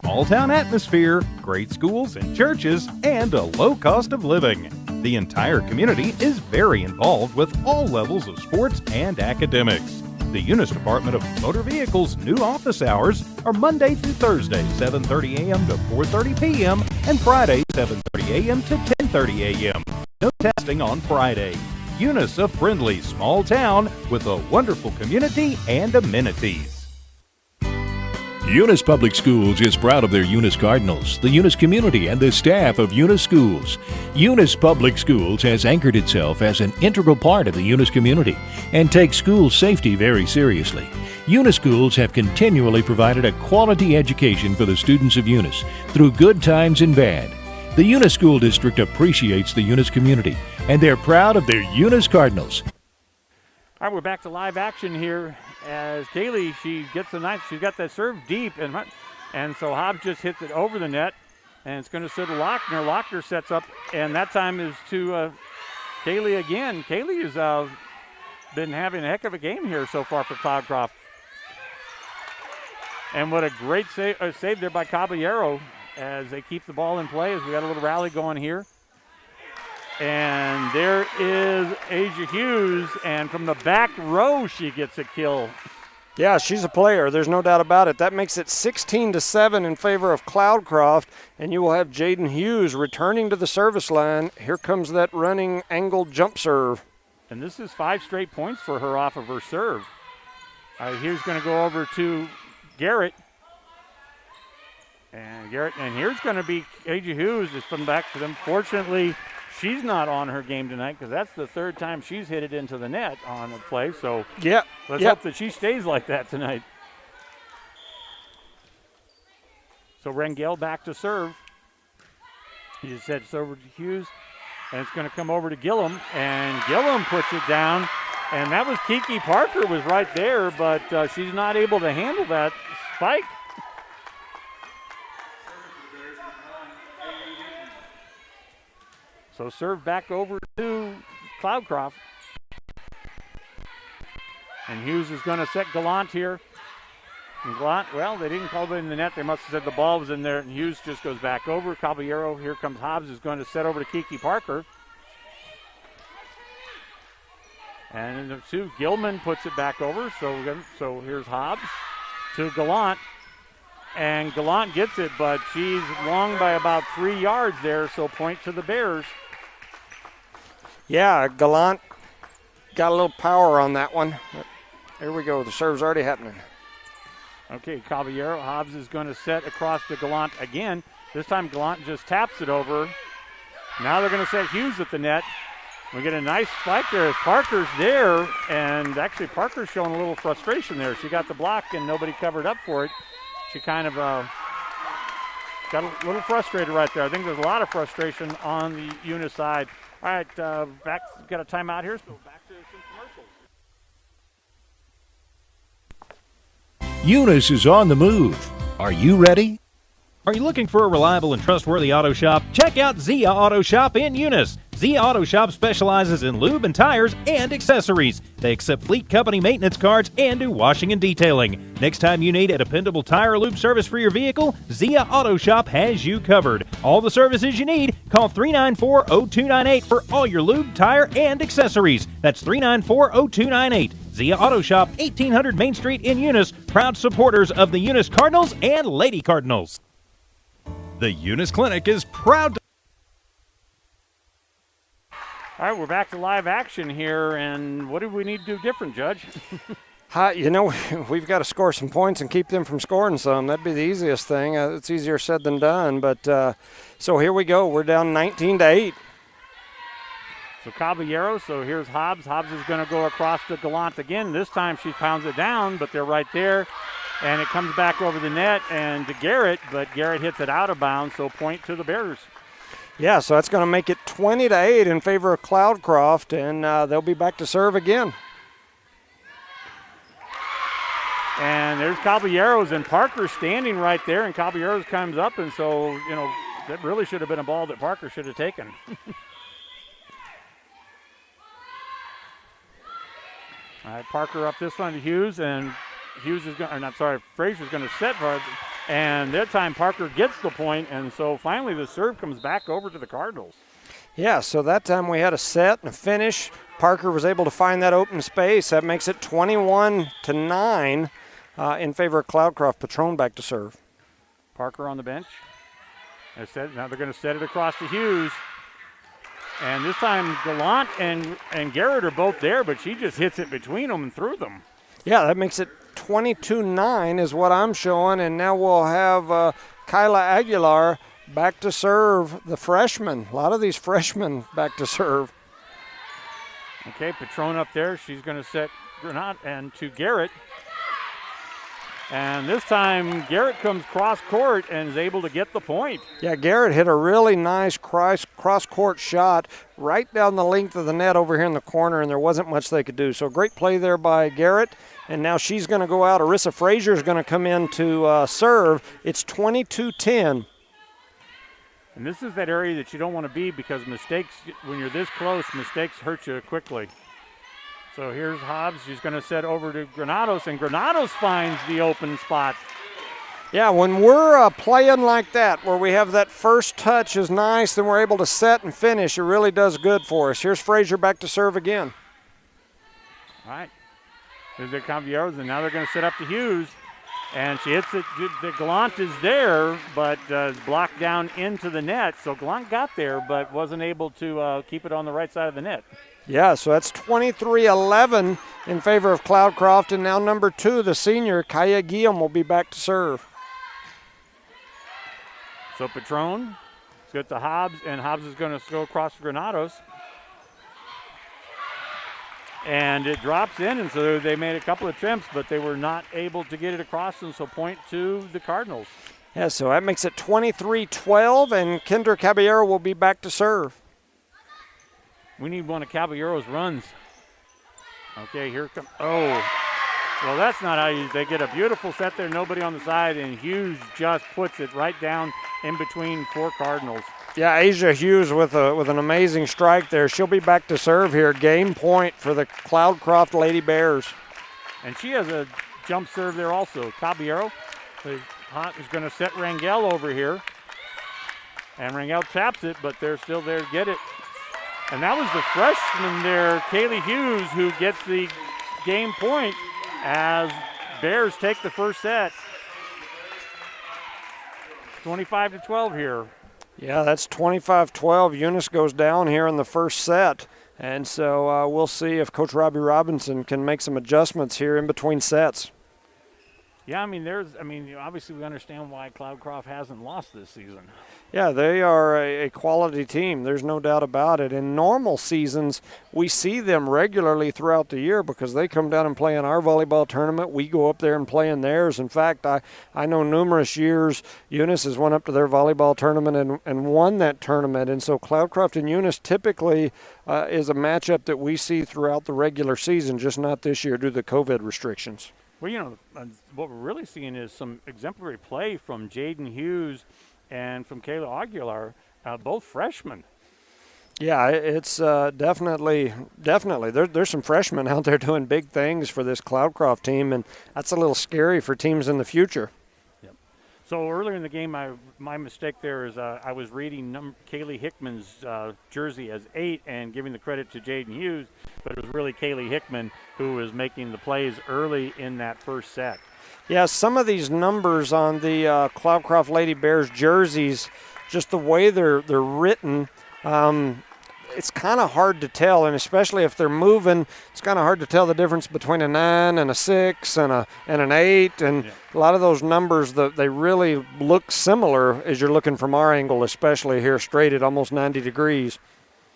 Speaker 5: Small town atmosphere, great schools and churches, and a low cost of living. The entire community is very involved with all levels of sports and academics. The Eunice Department of Motor Vehicles' new office hours are Monday through Thursday, 7:30 a.m. to 4:30 p.m. and Friday, 7:30 a.m. to 10:30 a.m. No testing on Friday. Eunice, a friendly small town with a wonderful community and amenities.
Speaker 4: Eunice Public Schools is proud of their Eunice Cardinals, the Eunice community, and the staff of Eunice Schools. Eunice Public Schools has anchored itself as an integral part of the Eunice community and takes school safety very seriously. Eunice Schools have continually provided a quality education for the students of Eunice through good times and bad. The Eunice School District appreciates the Eunice community, and they're proud of their Eunice Cardinals.
Speaker 1: All right, we're back to live action here as Kaylee, she gets the knife. She's got that serve deep, and so Hobbs just hits it over the net, and it's going to sit to Lochner. Lochner sets up, and that time is to Kaylee again. Kaylee has been having a heck of a game here so far for Cloudcroft. And what a great save there by Caballero as they keep the ball in play as we got a little rally going here. And there is Asia Hughes, and from the back row, she gets a kill.
Speaker 2: Yeah, she's a player. There's no doubt about it. That makes it 16-7 in favor of Cloudcroft, and you will have Jaden Hughes returning to the service line. Here comes that running angled jump serve.
Speaker 1: And this is 5 straight points for her off of her serve. Here's going to go over to Garrett. And here's going to be Asia Hughes is from back to them. Fortunately, she's not on her game tonight because that's the third time she's hit it into the net on the play. So let's hope that she stays like that tonight. So Rangel back to serve. He just sets over to Hughes, and it's going to come over to Gillum, and Gillum puts it down. And that was Kiki Parker was right there, but she's not able to handle that spike. So serve back over to Cloudcroft. And Hughes is going to set Gallant here. And Gallant, well, they didn't call it in the net. They must have said the ball was in there. And Hughes just goes back over. Caballero, here comes Hobbs, is going to set over to Kiki Parker. And in the two, Gilman puts it back over. So here's Hobbs to Gallant. And Gallant gets it, but she's long by about 3 yards there, so point to the Bears.
Speaker 2: Yeah, Gallant got a little power on that one. Here we go. The serve's already happening.
Speaker 1: Okay, Caballero. Hobbs is going to set across to Gallant again. This time Gallant just taps it over. Now they're going to set Hughes at the net. We get a nice spike there. Parker's there, and actually Parker's showing a little frustration there. She got the block and nobody covered up for it. She kind of got a little frustrated right there. I think there's a lot of frustration on the Eunice side. All right, got a timeout here, so back to some commercials.
Speaker 4: Eunice is on the move. Are you ready?
Speaker 5: Are you looking for a reliable and trustworthy auto shop? Check out Zia Auto Shop in Eunice. Zia Auto Shop specializes in lube and tires and accessories. They accept fleet company maintenance cards and do washing and detailing. Next time you need a dependable tire or lube service for your vehicle, Zia Auto Shop has you covered. All the services you need, call 394-0298 for all your lube, tire, and accessories. That's 394-0298. Zia Auto Shop, 1800 Main Street in Eunice, proud supporters of the Eunice Cardinals and Lady Cardinals. The Eunice Clinic is proud to...
Speaker 1: All right, we're back to live action here, and what do we need to do different, Judge?
Speaker 2: We've got to score some points and keep them from scoring some. That'd be the easiest thing. It's easier said than done, but so here we go. We're down 19-8.
Speaker 1: So Caballero, so here's Hobbs. Hobbs is going to go across to Gallant again. This time she pounds it down, but they're right there. And it comes back over the net and to Garrett, but Garrett hits it out of bounds, so point to the Bears.
Speaker 2: Yeah, so that's going to make it 20-8 in favor of Cloudcroft, and they'll be back to serve again.
Speaker 1: And there's Caballeros, and Parker standing right there, and Caballeros comes up, and so, that really should have been a ball that Parker should have taken. All right, Parker up this one to Hughes, and Frazier's going to set for it. And that time Parker gets the point, and so finally the serve comes back over to the Cardinals.
Speaker 2: Yeah, so that time we had a set and a finish. Parker was able to find that open space. That makes it 21-9 in favor of Cloudcroft. Patron back to serve.
Speaker 1: Parker on the bench. Now they're going to set it across to Hughes. And this time Gallant and Garrett are both there, but she just hits it between them and through them.
Speaker 2: Yeah, that makes it 22-9 is what I'm showing. And now we'll have Kyla Aguilar back to serve, the freshman. A lot of these freshmen back to serve.
Speaker 1: Okay, Patron up there. She's going to set Granat and to Garrett. And this time Garrett comes cross court and is able to get the point.
Speaker 2: Yeah, Garrett hit a really nice cross court shot right down the length of the net over here in the corner, and there wasn't much they could do. So great play there by Garrett. And now she's going to go out. Arissa Frazier is going to come in to serve. It's 22-10.
Speaker 1: And this is that area that you don't want to be because mistakes, when you're this close, mistakes hurt you quickly. So here's Hobbs. She's going to set over to Granados, and Granados finds the open spot.
Speaker 2: Yeah, when we're playing like that, where we have that first touch is nice, then we're able to set and finish, it really does good for us. Here's Frazier back to serve again.
Speaker 1: All right. There's their Caballeros, and now they're going to set up to Hughes. And she hits it. The Gallant is there, but blocked down into the net. So Gallant got there, but wasn't able to keep it on the right side of the net.
Speaker 2: Yeah, so that's 23-11 in favor of Cloudcroft. And now number 2, the senior, Kaya Guillaume, will be back to serve.
Speaker 1: So Patron has got to Hobbs, and Hobbs is going to go across to Granados. And it drops in, and so they made a couple of attempts, but they were not able to get it across, and so point to the Cardinals.
Speaker 2: Yeah, so that makes it 23-12, and Kendra Caballero will be back to serve.
Speaker 1: We need one of Caballero's runs. Okay, here comes, oh. Well, that's not how they get a beautiful set there, nobody on the side, and Hughes just puts it right down in between 4 Cardinals.
Speaker 2: Yeah, Asia Hughes with an amazing strike there. She'll be back to serve here. Game point for the Cloudcroft Lady Bears.
Speaker 1: And she has a jump serve there also. Caballero is going to set Rangel over here. And Rangel taps it, but they're still there to get it. And that was the freshman there, Kaylee Hughes, who gets the game point as Bears take the first set. 25-12 here.
Speaker 2: Yeah, that's 25-12. Eunice goes down here in the first set. And so we'll see if Coach Robbie Robinson can make some adjustments here in between sets.
Speaker 1: Yeah, obviously we understand why Cloudcroft hasn't lost this season.
Speaker 2: Yeah, they are a quality team. There's no doubt about it. In normal seasons, we see them regularly throughout the year because they come down and play in our volleyball tournament. We go up there and play in theirs. In fact, I know numerous years Eunice has went up to their volleyball tournament and won that tournament. And so Cloudcroft and Eunice typically is a matchup that we see throughout the regular season, just not this year due to the COVID restrictions.
Speaker 1: Well, what we're really seeing is some exemplary play from Jaden Hughes and from Kayla Aguilar, both freshmen.
Speaker 2: Yeah, it's definitely. There's some freshmen out there doing big things for this Cloudcroft team, and that's a little scary for teams in the future.
Speaker 1: Yep. So earlier in the game, my mistake there is I was reading Kaylee Hickman's jersey as 8 and giving the credit to Jaden Hughes, but it was really Kaylee Hickman who was making the plays early in that first set.
Speaker 2: Yeah, some of these numbers on the Cloudcroft Lady Bears jerseys, just the way they're written, it's kind of hard to tell, and especially if they're moving, it's kind of hard to tell the difference between a 9 and a 6 and an 8, and a lot of those numbers, they really look similar as you're looking from our angle, especially here straight at almost 90 degrees.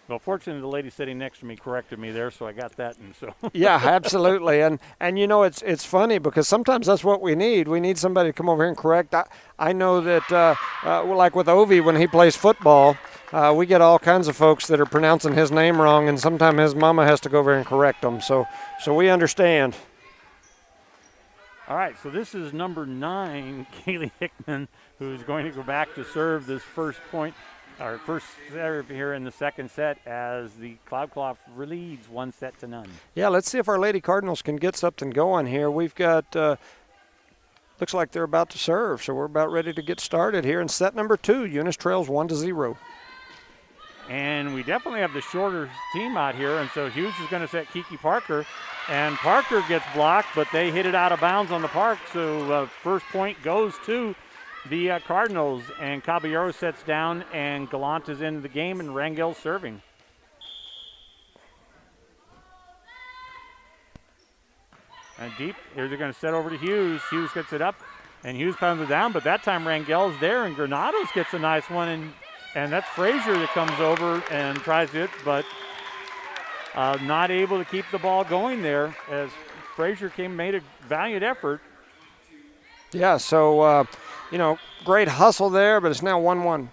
Speaker 1: Well, fortunately, the lady sitting next to me corrected me there, so I got that. And so
Speaker 2: yeah, absolutely. And it's funny because sometimes that's what we need. We need somebody to come over here and correct. I know that, like with Ovi, when he plays football, we get all kinds of folks that are pronouncing his name wrong, and sometimes his mama has to go over and correct them. So we understand.
Speaker 1: All right, so this is number 9, Kaylee Hickman, who's going to go back to serve this first point. Our first serve here in the second set as the Cloudcroft leads 1-0.
Speaker 2: Yeah, let's see if our Lady Cardinals can get something going here. We've got, looks like they're about to serve, so we're about ready to get started here in set number 2. Eunice trails 1-0.
Speaker 1: And we definitely have the shorter team out here, and so Hughes is going to set Kiki Parker. And Parker gets blocked, but they hit it out of bounds on the park, so first point goes to the Cardinals. And Caballero sets down, and Gallant is in the game, and Rangel's serving. And deep, here they're going to set over to Hughes. Hughes gets it up, and Hughes pounds it down, but that time Rangel's there, and Granados gets a nice one, and that's Frazier that comes over and tries it, but not able to keep the ball going there as Frazier made a valiant effort.
Speaker 2: Yeah, so, great hustle there, but it's now 1-1.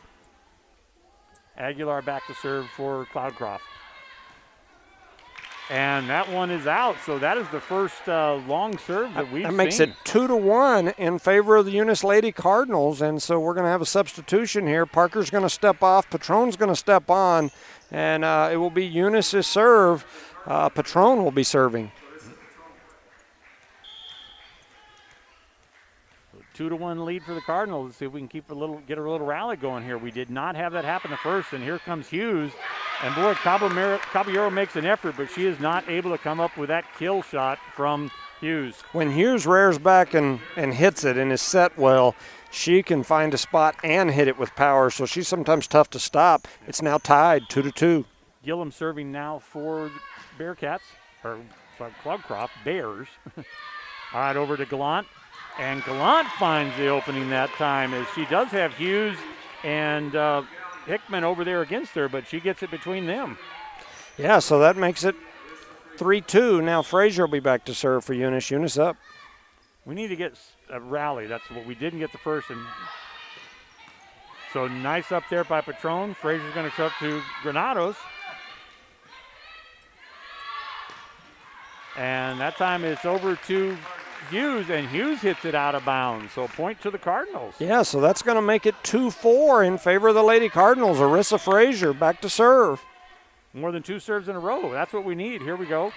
Speaker 1: Aguilar back to serve for Cloudcroft. And that one is out, so that is the first long serve that we've seen.
Speaker 2: That makes it 2-1 in favor of the Eunice Lady Cardinals, and so we're going to have a substitution here. Parker's going to step off, Patron's going to step on, and it will be Eunice's serve. Patron will be serving.
Speaker 1: 2-1 lead for the Cardinals. Let's see if we can get a little rally going here. We did not have that happen at first, and here comes Hughes. And boy, Caballero makes an effort, but she is not able to come up with that kill shot from Hughes.
Speaker 2: When Hughes rears back and hits it and is set well, she can find a spot and hit it with power, so she's sometimes tough to stop. It's now tied 2-2.
Speaker 1: Gillum serving now for the Bearcats, or Cloudcroft Bears. All right, over to Gallant. And Gallant finds the opening that time, as she does have Hughes and Hickman over there against her, but she gets it between them.
Speaker 2: Yeah, so that makes it 3-2. Now Frazier will be back to serve for Eunice. Eunice up.
Speaker 1: We need to get a rally. That's what we didn't get the first. And so nice up there by Patron. Frazier's going to come up to Granados. And that time it's over to Hughes, and Hughes hits it out of bounds. So point to the Cardinals.
Speaker 2: Yeah, so that's going to make it 2-4 in favor of the Lady Cardinals. Arissa Frazier back to serve.
Speaker 1: More than 2 serves in a row. That's what we need. Here we go.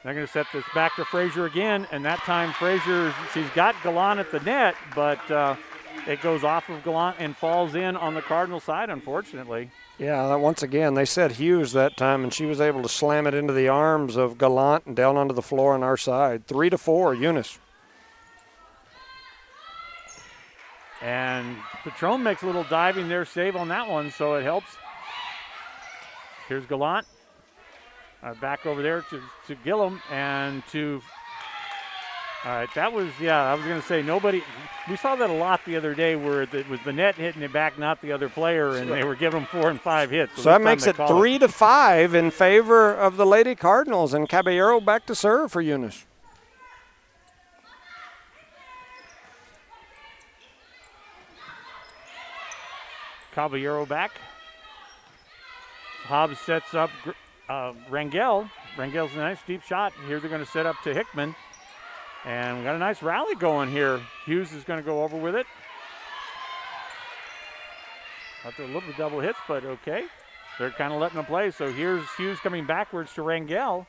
Speaker 1: They're going to set this back to Frazier again, and that time Frazier, she's got Gallant at the net, but it goes off of Gallant and falls in on the Cardinal side, unfortunately.
Speaker 2: Yeah, once again, they said Hughes that time, and she was able to slam it into the arms of Gallant and down onto the floor on our side. 3-4, Eunice.
Speaker 1: And Patron makes a little diving there, save on that one, so it helps. Here's Gallant. Back over there to Gillum and to, all right, that was, I was going to say nobody, we saw that a lot the other day where it was the net hitting it back, not the other player, and they were giving them 4 and 5 hits.
Speaker 2: So that makes it 3-5 in favor of the Lady Cardinals, and Caballero back to serve for Eunice.
Speaker 1: Caballero back. Hobbs sets up Rangel. Rangel's a nice deep shot. Here they're going to set up to Hickman. And we got a nice rally going here. Hughes is going to go over with it. After a little bit of double hits, but okay. They're kind of letting them play. So here's Hughes coming backwards to Rangel.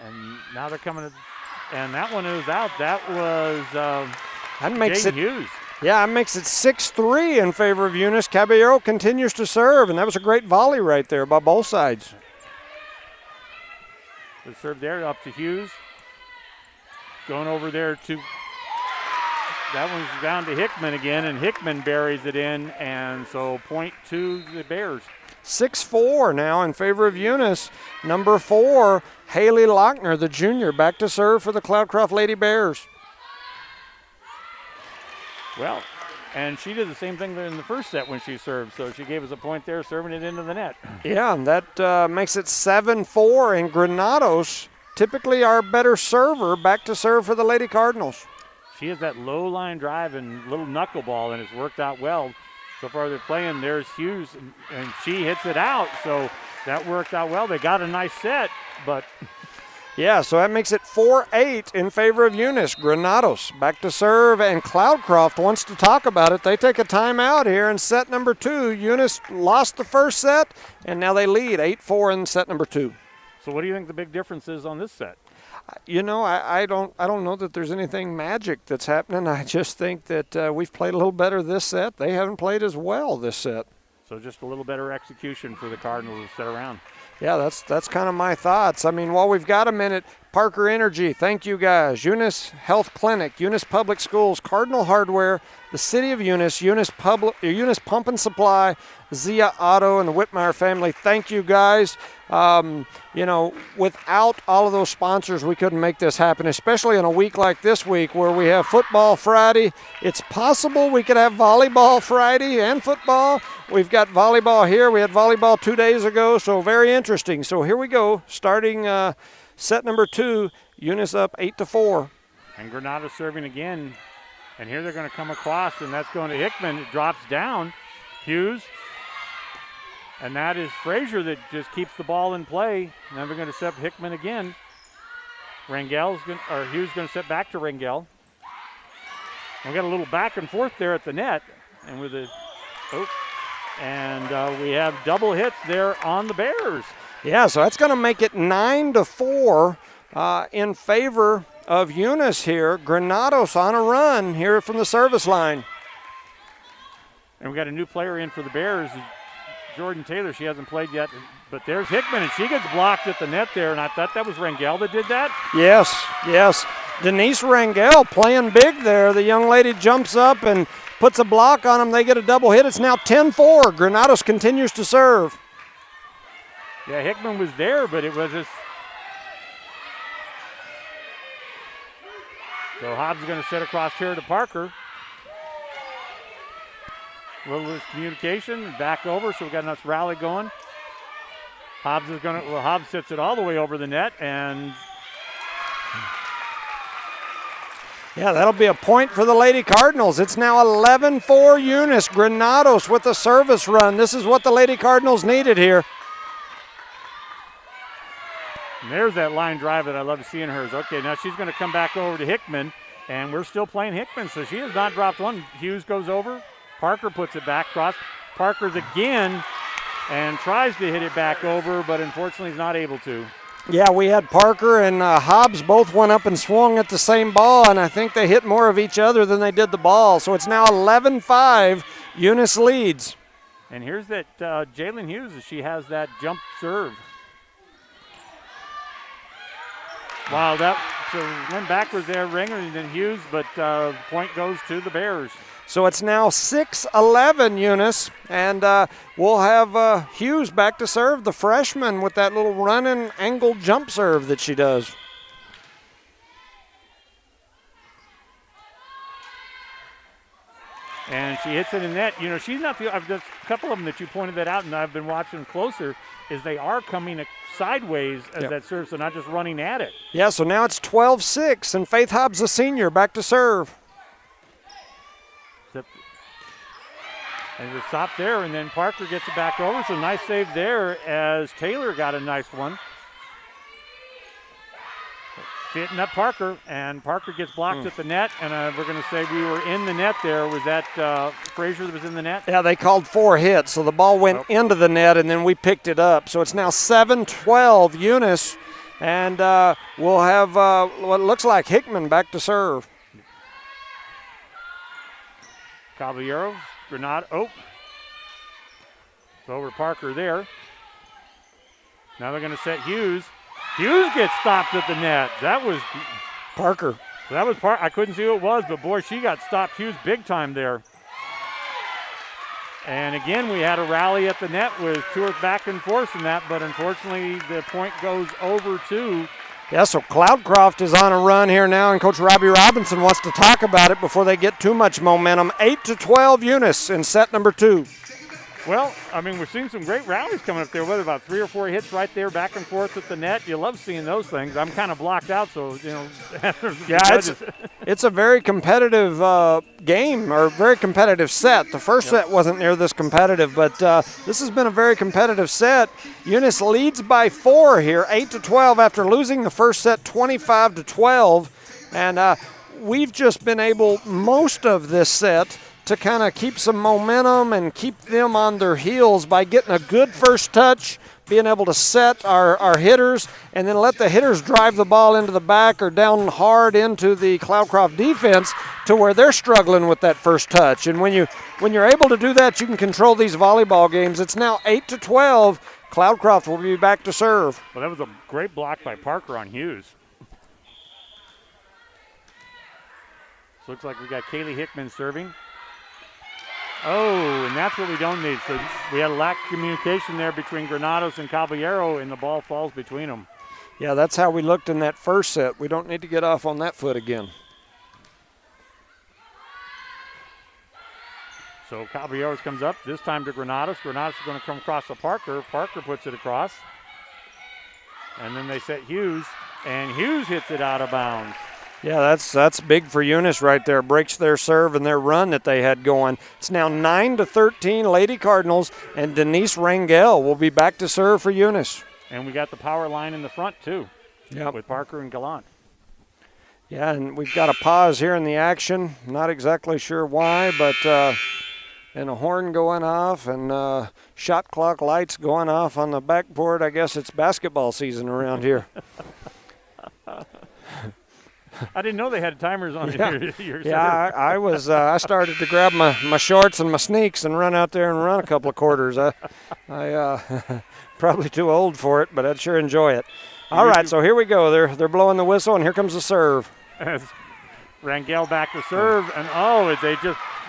Speaker 1: And now they're coming, and that one is out. That was
Speaker 2: that makes
Speaker 1: Jaden Hughes.
Speaker 2: Yeah, it makes it 6-3 in favor of Eunice. Caballero continues to serve, and that was a great volley right there by both sides.
Speaker 1: The serve there up to Hughes. Going over there to, that one's down to Hickman again, and Hickman buries it in, and so point to the Bears.
Speaker 2: 6-4 now in favor of Eunice. Number 4, Haley Lochner, the junior, back to serve for the Cloudcroft Lady Bears.
Speaker 1: Well, and she did the same thing in the first set when she served, so she gave us a point there, serving it into the net.
Speaker 2: Yeah, and that makes it 7-4, and Granados, typically our better server, back to serve for the Lady Cardinals.
Speaker 1: She has that low line drive and little knuckleball, and it's worked out well. So far they're playing, there's Hughes, and she hits it out, so that worked out well. They got a nice set, but...
Speaker 2: Yeah, so that makes it 4-8 in favor of Eunice. Granados back to serve, and Cloudcroft wants to talk about it. They take a timeout here in set number 2. Eunice lost the first set, and now they lead 8-4 in set number 2.
Speaker 1: So what do you think the big difference is on this set?
Speaker 2: You know, I don't know that there's anything magic that's happening. I just think that we've played a little better this set. They haven't played as well this set.
Speaker 1: So just a little better execution for the Cardinals to sit around.
Speaker 2: Yeah, that's kind of my thoughts. I mean, while we've got a minute, Parker Energy, thank you guys. Eunice Health Clinic, Eunice Public Schools, Cardinal Hardware, the City of Eunice, Eunice Pump and Supply, Zia Auto, and the Whitmire family. Thank you guys. Without all of those sponsors, we couldn't make this happen, especially on a week like this week where we have football Friday. It's possible we could have volleyball Friday and football. We've got volleyball here. We had volleyball 2 days ago, so very interesting. So here we go, starting set number 2, Eunice up 8-4.
Speaker 1: And Granada serving again. And here they're going to come across, and that's going to Hickman. It drops down. Hughes. And that is Frazier that just keeps the ball in play. Now they're going to set Hickman again. Hughes going to set back to Rangel. We got a little back and forth there at the net. And with we have double hits there on the Bears.
Speaker 2: Yeah, so that's going to make it 9-4 in favor of Eunice here. Granados on a run here from the service line.
Speaker 1: And we got a new player in for the Bears, Jordan Taylor. She hasn't played yet, but there's Hickman, and she gets blocked at the net there, and I thought that was Rangel that did that.
Speaker 2: Yes. Denise Rangel playing big there. The young lady jumps up and puts a block on them. They get a double hit. It's now 10-4. Granados continues to serve.
Speaker 1: Yeah, Hickman was there, but it was just... So Hobbs is going to set across here to Parker. A little miscommunication, back over, so we got a nice rally going. Hobbs sets it all the way over the net, and
Speaker 2: yeah, that'll be a point for the Lady Cardinals. It's now 11-4 Eunice. Granados with the service run. This is what the Lady Cardinals needed here.
Speaker 1: And there's that line drive that I love seeing hers. Okay, now she's going to come back over to Hickman, and we're still playing Hickman, so she has not dropped one. Hughes goes over. Parker puts it back across. Parker's again and tries to hit it back over, but unfortunately he's not able to.
Speaker 2: Yeah, we had Parker and Hobbs both went up and swung at the same ball, and I think they hit more of each other than they did the ball. So it's now 11-5. Eunice leads.
Speaker 1: And here's that Jalen Hughes. She has that jump serve. Wow, so went backwards there, Ringer, and then Hughes, but point goes to the Bears.
Speaker 2: So it's now 6-11 Eunice, and we'll have Hughes back to serve, the freshman, with that little running angled jump serve that she does.
Speaker 1: And she hits it in net. You know, she's not the, a couple of them that you pointed that out, and I've been watching closer, is they are coming sideways as that serve, so not just running at it.
Speaker 2: Yeah, so now it's 12-6, and Faith Hobbs, the senior, back to serve.
Speaker 1: And the stop there, and then Parker gets it back over. So nice save there as Taylor got a nice one. Hitting up Parker, and Parker gets blocked at the net, and we're going to say we were in the net there. Was that Frazier that was in the net?
Speaker 2: Yeah, they called 4 hits, so the ball went into the net, and then we picked it up. So it's now 7-12 Eunice, and we'll have what looks like Hickman back to serve.
Speaker 1: Caballero. Granada, over Parker there. Now they're going to set Hughes. Hughes gets stopped at the net. That was
Speaker 2: Parker.
Speaker 1: That was I couldn't see who it was, but boy, she got stopped Hughes big time there. And again, we had a rally at the net with Tour back and forth in that, but unfortunately the point goes over to.
Speaker 2: Yeah, so Cloudcroft is on a run here now, and Coach Robbie Robinson wants to talk about it before they get too much momentum. 8-12 Eunice in set number 2.
Speaker 1: Well, I mean, we're seeing some great rallies coming up there, whether about 3 or 4 hits right there back and forth at the net. You love seeing those things. I'm kind of blocked out, so, you know.
Speaker 2: Yeah, it's a very competitive game, or very competitive set. The first set wasn't near this competitive, but this has been a very competitive set. Eunice leads by 4 here, 8-12 after losing the first set 25-12. And we've just been able, most of this set, to kind of keep some momentum and keep them on their heels by getting a good first touch, being able to set our hitters, and then let the hitters drive the ball into the back or down hard into the Cloudcroft defense to where they're struggling with that first touch. And when you're able to do that, you can control these volleyball games. It's now 8-12. Cloudcroft will be back to serve.
Speaker 1: Well, that was a great block by Parker on Hughes. So looks like we got Kaylee Hickman serving. Oh, and that's what we don't need. So we had a lack of communication there between Granados and Caballero, and the ball falls between them.
Speaker 2: Yeah, that's how we looked in that first set. We don't need to get off on that foot again.
Speaker 1: So Caballeros comes up, this time to Granados. Granados is going to come across to Parker. Parker puts it across. And then they set Hughes, and Hughes hits it out of bounds.
Speaker 2: Yeah, that's big for Eunice right there. Breaks their serve and their run that they had going. It's now 9-13, Lady Cardinals, and Denise Rangel will be back to serve for Eunice.
Speaker 1: And we got the power line in the front, too, with Parker and Gallant.
Speaker 2: Yeah, and we've got a pause here in the action. Not exactly sure why, but and a horn going off and shot clock lights going off on the backboard. I guess it's basketball season around here.
Speaker 1: I didn't know they had timers on your
Speaker 2: Yeah, I was. I started to grab my shorts and my sneaks and run out there and run a couple of quarters. I probably too old for it, but I'd sure enjoy it. All right, so here we go. They're blowing the whistle, and here comes the serve.
Speaker 1: As Rangel back to serve, and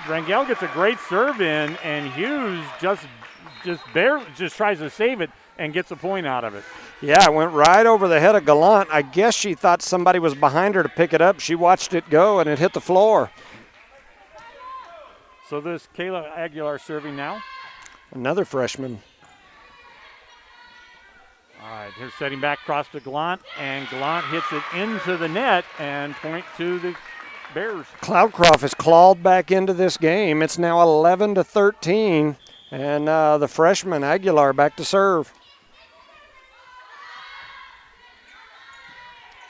Speaker 1: Rangel gets a great serve in, and Hughes just tries to save it and gets a point out of it.
Speaker 2: Yeah, it went right over the head of Gallant. I guess she thought somebody was behind her to pick it up. She watched it go, and it hit the floor.
Speaker 1: So this Kayla Aguilar serving now.
Speaker 2: Another freshman.
Speaker 1: All right, here's setting back across to Gallant, and Gallant hits it into the net and point to the Bears.
Speaker 2: Cloudcroft has clawed back into this game. It's now 11-13, and the freshman Aguilar back to serve.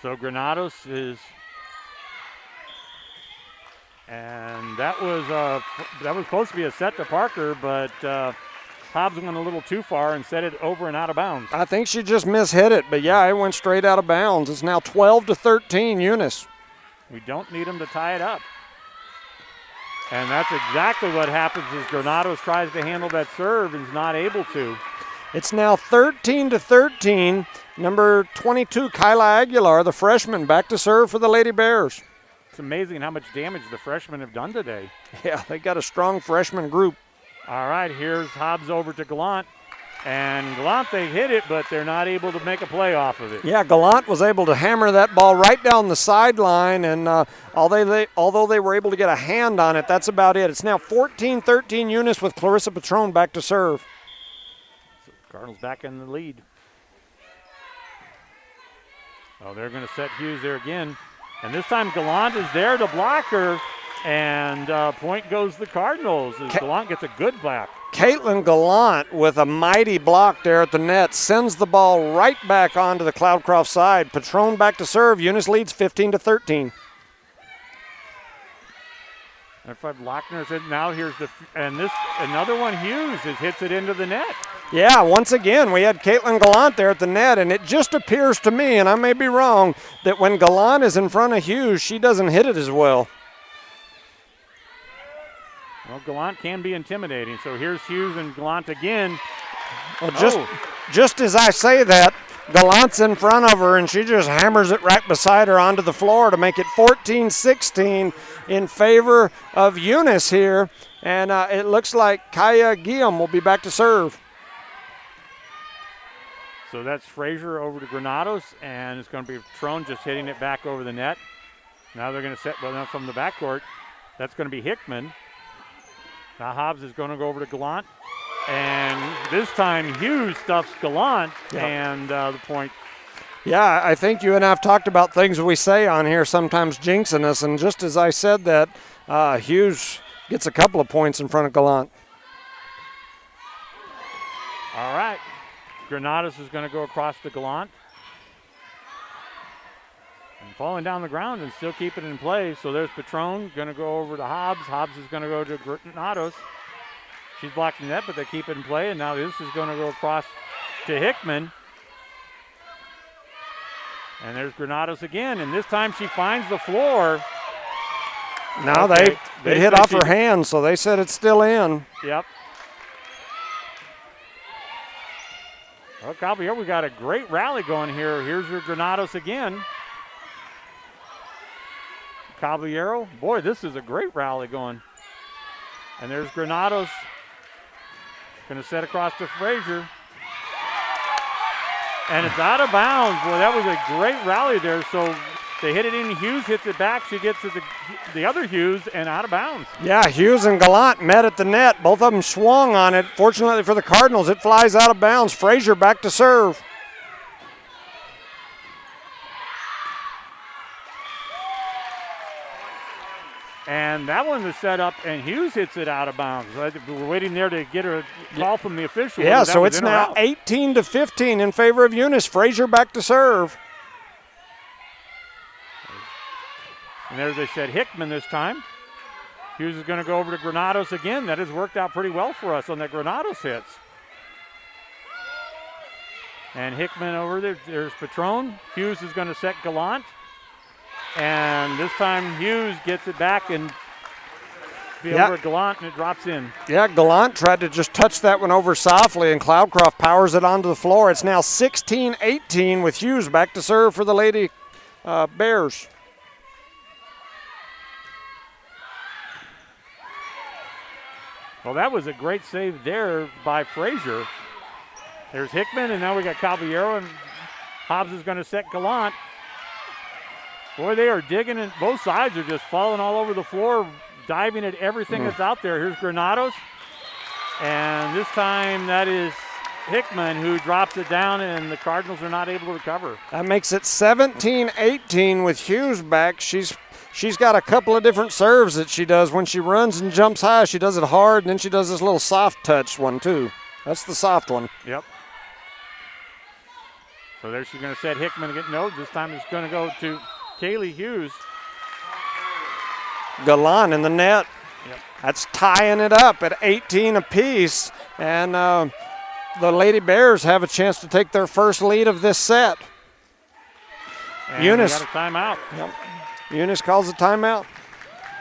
Speaker 1: So Granados is, and that was supposed to be a set to Parker, but Hobbs went a little too far and set it over and out of bounds.
Speaker 2: I think she just mishit it, but yeah, it went straight out of bounds. It's now 12-13, Eunice.
Speaker 1: We don't need them to tie it up. And that's exactly what happens as Granados tries to handle that serve and is not able to.
Speaker 2: It's now 13-13. Number 22, Kyla Aguilar, the freshman, back to serve for the Lady Bears.
Speaker 1: It's amazing how much damage the freshmen have done today.
Speaker 2: Yeah, they got a strong freshman group.
Speaker 1: All right, here's Hobbs over to Gallant. And Gallant, they hit it, but they're not able to make a play off of it.
Speaker 2: Yeah, Gallant was able to hammer that ball right down the sideline, and although they were able to get a hand on it, that's about it. It's now 14-13 Eunice with Clarissa Patron back to serve.
Speaker 1: So Cardinals back in the lead. Oh, they're going to set Hughes there again. And this time Gallant is there to block her, and point goes the Cardinals as Gallant gets a good block.
Speaker 2: Caitlin Gallant with a mighty block there at the net sends the ball right back onto the Cloudcroft side. Patron back to serve. Eunice leads 15-13.
Speaker 1: Lochner said now here's another one. Hughes hits it into the net.
Speaker 2: Yeah, once again, we had Caitlin Gallant there at the net, and it just appears to me, and I may be wrong, that when Gallant is in front of Hughes, she doesn't hit it as well.
Speaker 1: Well, Gallant can be intimidating. So here's Hughes and Gallant again.
Speaker 2: Well, just as I say that, Gallant's in front of her, and she just hammers it right beside her onto the floor to make it 14-16 in favor of Eunice here. And it looks like Kaya Guillaume will be back to serve.
Speaker 1: So that's Frazier over to Granados, and it's going to be Patron just hitting it back over the net. Now they're going to set from the backcourt. That's going to be Hickman. Now Hobbs is going to go over to Gallant. And this time Hughes stuffs Gallant, and the point.
Speaker 2: Yeah, I think you and I have talked about things we say on here, sometimes jinxing us. And just as I said that, Hughes gets a couple of points in front of Gallant.
Speaker 1: All right. Granados is going to go across to Gallant. And falling down the ground and still keeping it in play. So there's Patron going to go over to Hobbs. Hobbs is going to go to Granados. She's blocking that, but they keep it in play. And now this is going to go across to Hickman. And there's Granados again. And this time she finds the floor.
Speaker 2: Now
Speaker 1: Okay,
Speaker 2: they hit off her hand, so they said it's still in.
Speaker 1: Yep. Well, Caballero, we got a great rally going here. Here's your Granados again. Caballero, boy, this is a great rally going. And there's Granados. Going to set across to Frazier. And it's out of bounds. Boy, that was a great rally there. So they hit it in. Hughes hits it back. She gets to the other Hughes and out of bounds.
Speaker 2: Yeah, Hughes and Gallant met at the net. Both of them swung on it. Fortunately for the Cardinals, it flies out of bounds. Frazier back to serve.
Speaker 1: And that one was set up, and Hughes hits it out of bounds. We're waiting there to get a call from the official.
Speaker 2: Yeah, so it's now 18-15 in favor of Eunice. Frazier back to serve.
Speaker 1: And there's, they said, Hickman this time. Hughes is going to go over to Granados again. That has worked out pretty well for us on that Granados hits. And Hickman over there. There's Patron. Hughes is going to set Gallant. And this time Hughes gets it back and over at Gallant, and it drops in.
Speaker 2: Yeah, Gallant tried to just touch that one over softly, and Cloudcroft powers it onto the floor. It's now 16-18 with Hughes back to serve for the Lady Bears.
Speaker 1: Well, that was a great save there by Frazier. There's Hickman, and now we got Caballero, and Hobbs is going to set Gallant. Boy, they are digging, and both sides are just falling all over the floor, diving at everything that's out there. Here's Granados, and this time that is Hickman who drops it down, and the Cardinals are not able to recover.
Speaker 2: That makes it 17-18 with Hughes back. She's got a couple of different serves that she does. When she runs and jumps high, she does it hard, and then she does this little soft touch one too. That's the soft one.
Speaker 1: Yep. So there she's going to set Hickman again. No, this time it's going to go to Kaylee Hughes.
Speaker 2: Gallant in the net.
Speaker 1: Yep.
Speaker 2: That's tying it up at 18 apiece. And the Lady Bears have a chance to take their first lead of this set.
Speaker 1: And
Speaker 2: Eunice.
Speaker 1: We got a timeout.
Speaker 2: Yep. Eunice calls a timeout.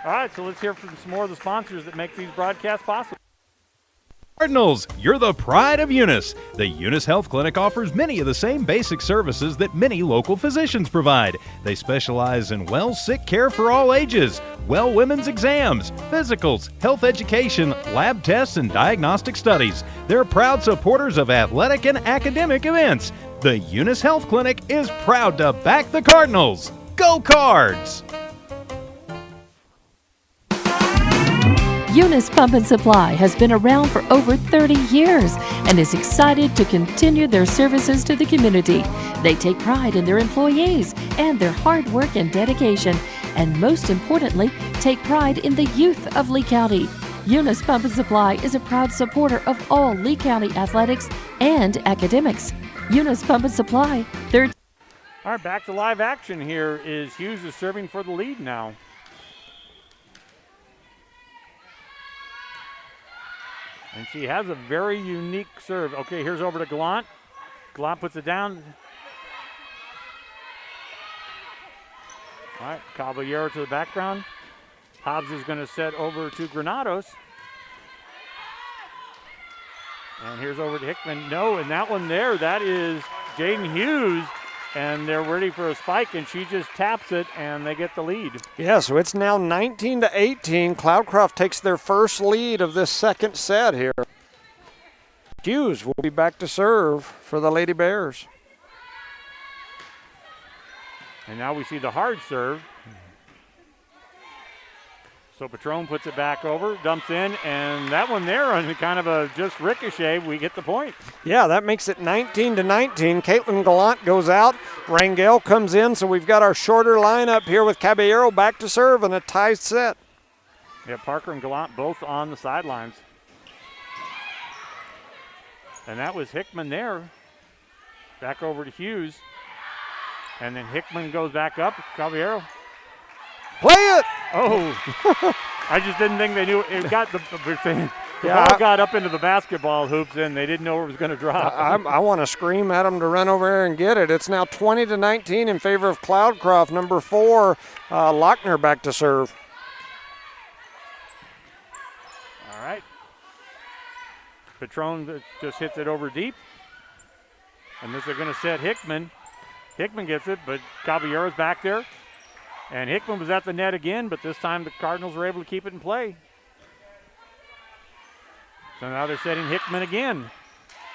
Speaker 1: All right, so let's hear from some more of the sponsors that make these broadcasts possible.
Speaker 5: Cardinals, you're the pride of Eunice. The Eunice Health Clinic offers many of the same basic services that many local physicians provide. They specialize in sick care for all ages, women's exams, physicals, health education, lab tests, and diagnostic studies. They're proud supporters of athletic and academic events. The Eunice Health Clinic is proud to back the Cardinals. Go Cards!
Speaker 3: Eunice Pump and Supply has been around for over 30 years and is excited to continue their services to the community. They take pride in their employees and their hard work and dedication, and most importantly, take pride in the youth of Lee County. Eunice Pump and Supply is a proud supporter of all Lee County athletics and academics. Eunice Pump and Supply, third.
Speaker 1: All right, back to live action here is Hughes is serving for the lead now. And she has a very unique serve. Okay, here's over to Gallant. Gallant puts it down. All right, Caballero to the background. Hobbs is going to set over to Granados. And here's over to Hickman. No, and that one there, that is Jaden Hughes. And they're ready for a spike, and she just taps it, and they get the lead.
Speaker 2: Yeah, so it's now 19-18. Cloudcroft takes their first lead of this second set here. Hughes will be back to serve for the Lady Bears.
Speaker 1: And now we see the hard serve. So Patron puts it back over, dumps in, and that one there on kind of a just ricochet, we get the point.
Speaker 2: Yeah, that makes it 19-19. Caitlin Gallant goes out. Rangel comes in, so we've got our shorter lineup here with Caballero back to serve in a tied set.
Speaker 1: Yeah, Parker and Gallant both on the sidelines. And that was Hickman there. Back over to Hughes. And then Hickman goes back up. Caballero.
Speaker 2: Play it!
Speaker 1: Oh, I just didn't think they knew. It got the
Speaker 2: Yeah,
Speaker 1: ball got up into the basketball hoops, and they didn't know it was going to drop.
Speaker 2: I want to scream at them to run over here and get it. It's now 20-19 in favor of Cloudcroft. Number 4, Lochner back to serve.
Speaker 1: All right. Patron just hits it over deep. And this is going to set Hickman. Hickman gets it, but Caballero's back there. And Hickman was at the net again, but this time the Cardinals were able to keep it in play. So now they're setting Hickman again.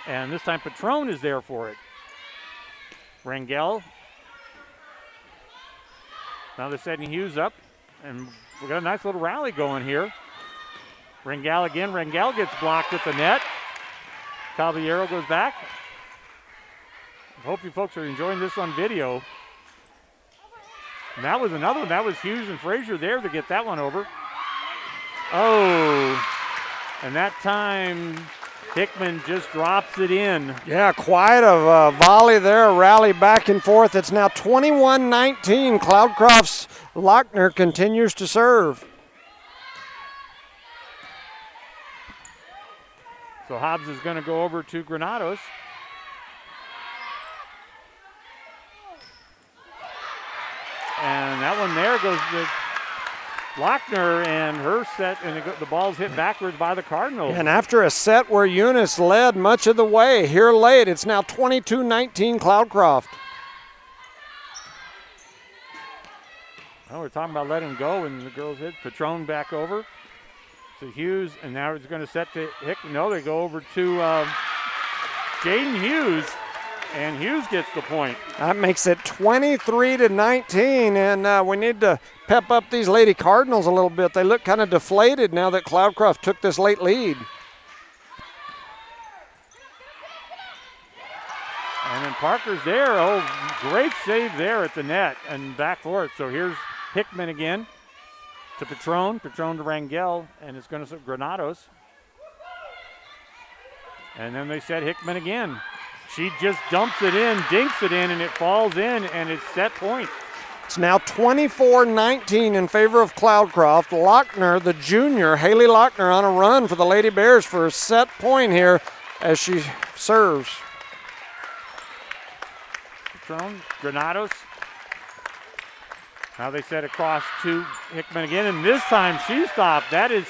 Speaker 1: And this time Patron is there for it. Rangel. Now they're setting Hughes up. And we've got a nice little rally going here. Rangel again. Rangel gets blocked at the net. Caballero goes back. I hope you folks are enjoying this on video. And that was another one. That was Hughes and Frazier there to get that one over. Oh, and that time Hickman just drops it in.
Speaker 2: Yeah, quite a volley there, a rally back and forth. It's now 21-19. Cloudcroft's Lochner continues to serve.
Speaker 1: So Hobbs is going to go over to Granados. And that one there goes to Lochner, and her set, and the ball's hit backwards by the Cardinals.
Speaker 2: And after a set where Eunice led much of the way, here late, it's now 22-19 Cloudcroft.
Speaker 1: Well, we're talking about letting go, and the girls hit Patron back over to Hughes, and now it's going to set to Hickman. No, they go over to Jaden Hughes. And Hughes gets the point.
Speaker 2: That makes it 23-19, and we need to pep up these Lady Cardinals a little bit. They look kind of deflated now that Cloudcroft took this late lead.
Speaker 1: And then Parker's there. Oh, great save there at the net and back for it. So here's Hickman again to Patron. Patron to Rangel, and it's going to set Granados. And then they set Hickman again. She just dumps it in, dinks it in, and it falls in, and it's set point.
Speaker 2: It's now 24-19 in favor of Cloudcroft. Lochner, the junior, Haley Lochner, on a run for the Lady Bears for a set point here as she serves.
Speaker 1: Patron, Granados. Now they set across to Hickman again, and this time she stopped. That is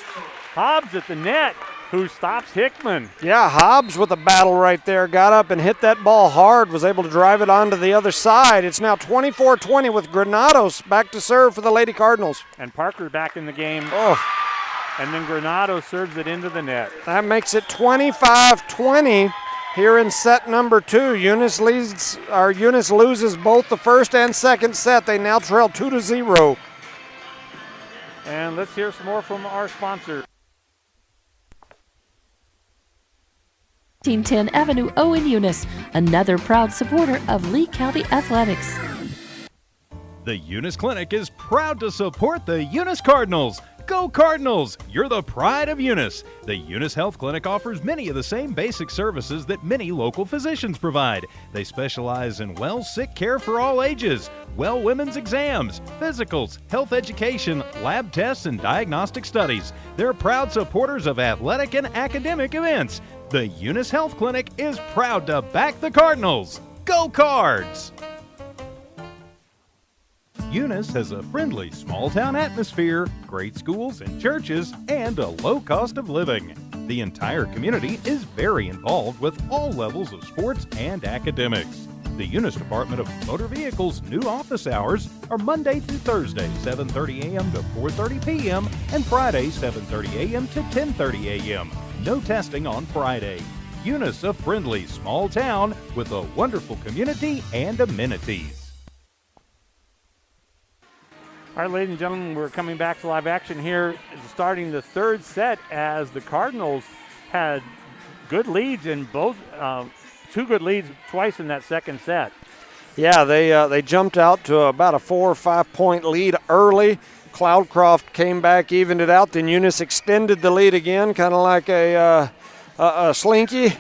Speaker 1: Hobbs at the net, who stops Hickman.
Speaker 2: Yeah, Hobbs with a battle right there. Got up and hit that ball hard, was able to drive it onto the other side. It's now 24-20 with Granados back to serve for the Lady Cardinals.
Speaker 1: And Parker back in the game.
Speaker 2: Oh.
Speaker 1: And then Granados serves it into the net.
Speaker 2: That makes it 25-20 here in set number 2. Eunice loses both the first and second set. They now trail 2-0.
Speaker 1: And let's hear some more from our sponsor.
Speaker 3: 1810 Avenue O in Eunice, another proud supporter of Lee County Athletics.
Speaker 5: The Eunice Clinic is proud to support the Eunice Cardinals. Go Cardinals! You're the pride of Eunice. The Eunice Health Clinic offers many of the same basic services that many local physicians provide. They specialize in sick care for all ages, women's exams, physicals, health education, lab tests, and diagnostic studies. They're proud supporters of athletic and academic events. The Eunice Health Clinic is proud to back the Cardinals. Go Cards! Eunice has a friendly small-town atmosphere, great schools and churches, and a low cost of living. The entire community is very involved with all levels of sports and academics. The Eunice Department of Motor Vehicles' new office hours are Monday through Thursday, 7:30 a.m. to 4:30 p.m., and Friday, 7:30 a.m. to 10:30 a.m. No testing on Friday. Eunice, a friendly small town with a wonderful community and amenities.
Speaker 1: All right, ladies and gentlemen, we're coming back to live action here, starting the third set as the Cardinals had good leads in both, 2 good leads twice in that second set.
Speaker 2: Yeah, they jumped out to about a 4 or 5 point lead early. Cloudcroft came back, evened it out. Then Eunice extended the lead again, kind of like a slinky.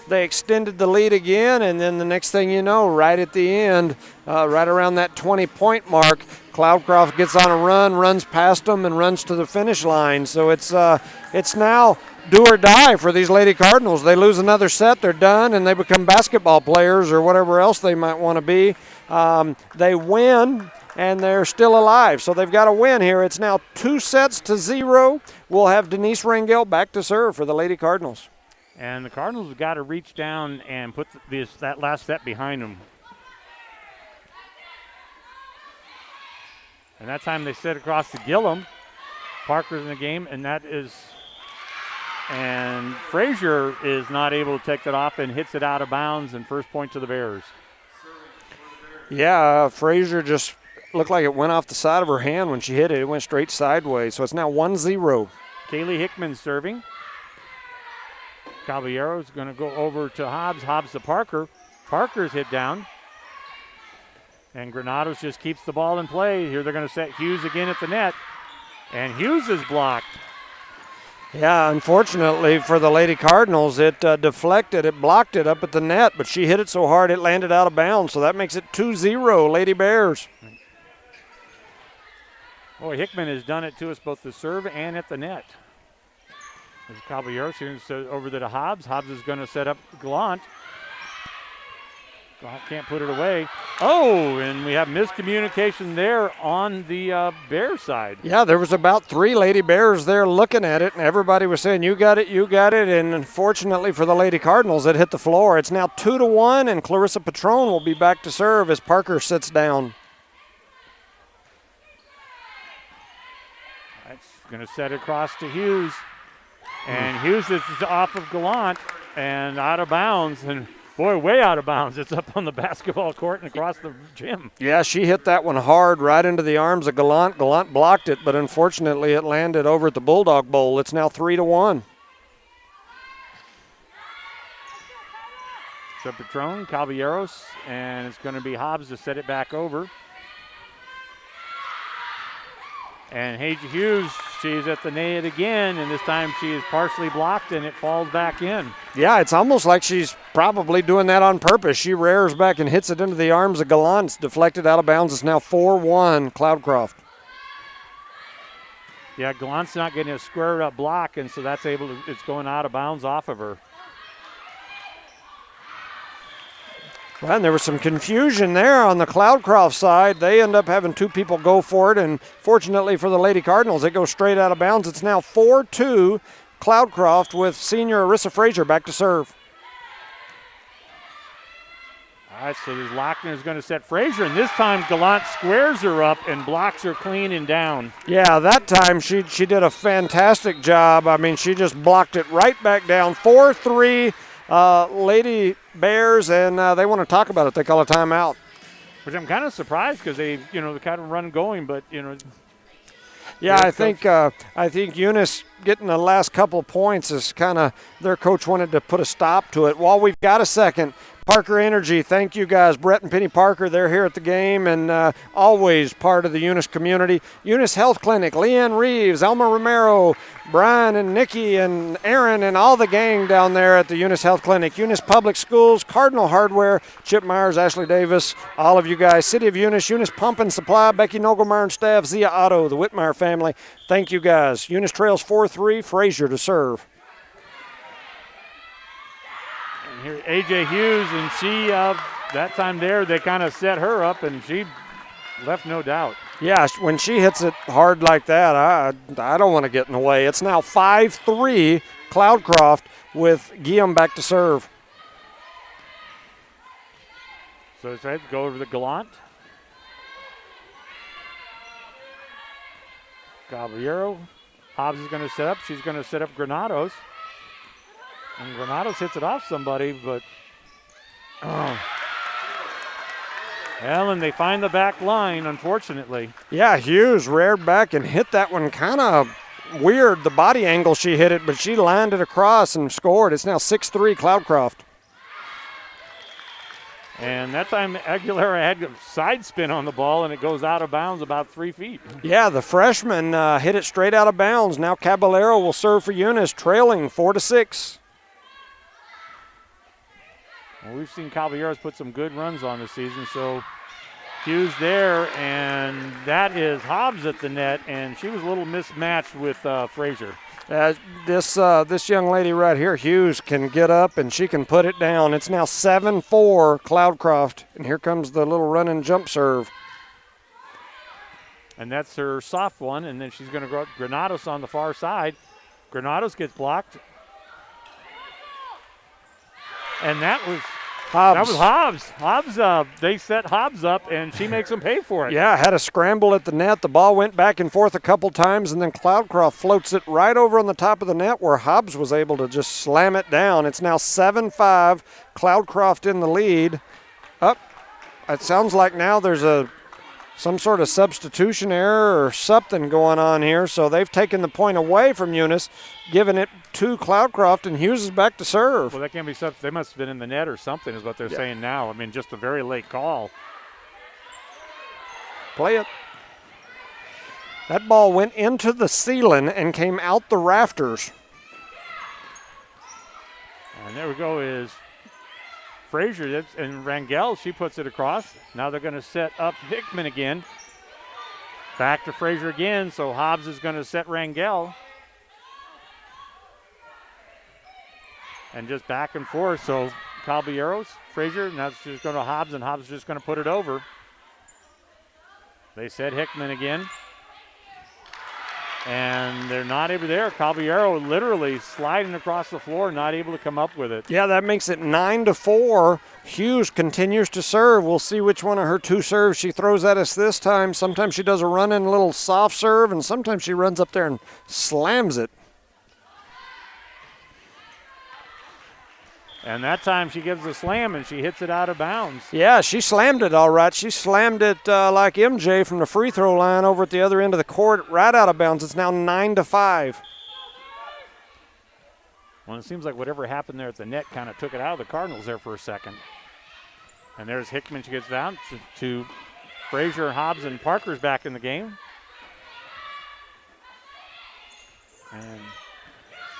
Speaker 2: They extended the lead again, and then the next thing you know, right at the end, right around that 20-point mark. Cloudcroft gets on a run, runs past them, and runs to the finish line. So it's now do or die for these Lady Cardinals. They lose another set, they're done, and they become basketball players or whatever else they might want to be. They win, and they're still alive. So they've got to win here. It's now 2-0. We'll have Denise Rangel back to serve for the Lady Cardinals.
Speaker 1: And the Cardinals have got to reach down and put that last set behind them. And that time they set across to Gillum. Parker's in the game, and Frazier is not able to take that off and hits it out of bounds, and first point to the Bears.
Speaker 2: Yeah, Frazier just looked like it went off the side of her hand when she hit it. It went straight sideways, so it's now 1-0.
Speaker 1: Kaylee Hickman serving. Caballero's going to go over to Hobbs. Hobbs to Parker. Parker's hit down. And Granados just keeps the ball in play. Here they're going to set Hughes again at the net. And Hughes is blocked.
Speaker 2: Yeah, unfortunately for the Lady Cardinals, it deflected. It blocked it up at the net, but she hit it so hard it landed out of bounds. So that makes it 2-0, Lady Bears.
Speaker 1: Boy, Hickman has done it to us both the serve and at the net. As Caballero sends over to Hobbs. Hobbs is going to set up Gallant. Gallant can't put it away. Oh, and we have miscommunication there on the Bear side.
Speaker 2: Yeah, there was about 3 Lady Bears there looking at it, and everybody was saying, you got it, and unfortunately for the Lady Cardinals, it hit the floor. It's now 2-1, and Clarissa Patron will be back to serve as Parker sits down.
Speaker 1: That's going to set it across to Hughes. And Hughes is off of Gallant and out of bounds. And, boy, way out of bounds. It's up on the basketball court and across the gym.
Speaker 2: Yeah, she hit that one hard right into the arms of Gallant. Gallant blocked it, but unfortunately it landed over at the Bulldog Bowl. It's now 3-1.
Speaker 1: So Patron, Caballeros, and it's going to be Hobbs to set it back over. And Haji Hughes, she's at the net again, and this time she is partially blocked, and it falls back in.
Speaker 2: Yeah, it's almost like she's probably doing that on purpose. She rears back and hits it into the arms of Gallant. It's deflected out of bounds. It's now 4-1, Cloudcroft.
Speaker 1: Yeah, Gallant's not getting a squared up block, and so it's going out of bounds off of her.
Speaker 2: Well, and there was some confusion there on the Cloudcroft side. They end up having 2 people go for it, and fortunately for the Lady Cardinals, it goes straight out of bounds. It's now 4-2, Cloudcroft with senior Arissa Frazier back to serve.
Speaker 1: All right, so there's Lochner is going to set Frazier, and this time Gallant squares her up and blocks her clean and down.
Speaker 2: Yeah, that time she did a fantastic job. I mean, she just blocked it right back down. 4-3. Lady Bears, and they want to talk about it. They call a timeout.
Speaker 1: Which I'm kind of surprised because they kind of run going, but
Speaker 2: Yeah, I think Eunice getting the last couple of points is kind of their coach wanted to put a stop to it. While we've got a second, Parker Energy, thank you guys. Brett and Penny Parker, they're here at the game and always part of the Eunice community. Eunice Health Clinic, Leanne Reeves, Elma Romero, Brian and Nikki and Aaron and all the gang down there at the Eunice Health Clinic. Eunice Public Schools, Cardinal Hardware, Chip Myers, Ashley Davis, all of you guys. City of Eunice, Eunice Pump and Supply, Becky Nogelmeyer and staff, Zia Otto, the Whitmire family. Thank you guys. Eunice trails 4-3, Frazier to serve.
Speaker 1: Here, A.J. Hughes, and she, that time there, they kind of set her up, and she left no doubt.
Speaker 2: Yeah, when she hits it hard like that, I don't want to get in the way. It's now 5-3, Cloudcroft with Guillaume back to serve.
Speaker 1: So it's right to go over to Gallant. Caballero. Hobbs is going to set up. She's going to set up Granados. And Granados hits it off somebody, but well, and they find the back line, unfortunately.
Speaker 2: Yeah, Hughes reared back and hit that one kind of weird, the body angle she hit it, but she landed across and scored. It's now 6-3, Cloudcroft.
Speaker 1: And that time Aguilera had a side spin on the ball, and it goes out of bounds about 3 feet.
Speaker 2: Yeah, the freshman hit it straight out of bounds. Now Caballero will serve for Eunice, trailing 4-6.
Speaker 1: Well, we've seen Caballeros put some good runs on this season, so Hughes there, and that is Hobbs at the net, and she was a little mismatched with Frazier.
Speaker 2: This young lady right here, Hughes, can get up and she can put it down. It's now 7-4 Cloudcroft, and here comes the little run and jump serve.
Speaker 1: And that's her soft one, and then she's going to go up Granados on the far side. Granados gets blocked. And that was
Speaker 2: Hobbs.
Speaker 1: That was Hobbs. Hobbs, they set Hobbs up, and she makes them pay for it.
Speaker 2: Yeah, had a scramble at the net. The ball went back and forth a couple times, and then Cloudcroft floats it right over on the top of the net where Hobbs was able to just slam it down. It's now 7-5, Cloudcroft in the lead. It sounds like now there's some sort of substitution error or something going on here, so they've taken the point away from Eunice, giving it to Cloudcroft, and Hughes is back to serve.
Speaker 1: Well, that can't be something. They must have been in the net or something is what they're saying now. I mean, just a very late call.
Speaker 2: Play it. That ball went into the ceiling and came out the rafters.
Speaker 1: And there we go is Frazier, and Rangel, she puts it across. Now they're going to set up Hickman again. Back to Frazier again, so Hobbs is going to set Rangel. And just back and forth, so Caballeros, Frazier, now it's just going to Hobbs, and Hobbs is just going to put it over. They set Hickman again. And they're not able there. Caballero literally sliding across the floor, not able to come up with it.
Speaker 2: Yeah, that makes it 9-4. Hughes continues to serve. We'll see which one of her two serves she throws at us this time. Sometimes she does a run-in little soft serve, and sometimes she runs up there and slams it.
Speaker 1: And that time she gives a slam and she hits it out of bounds.
Speaker 2: Yeah, she slammed it all right. She slammed it like MJ from the free throw line over at the other end of the court, right out of bounds. It's now 9-5.
Speaker 1: Well, it seems like whatever happened there at the net kind of took it out of the Cardinals there for a second. And there's Hickman. She gets down to Frazier, Hobbs, and Parker's back in the game. And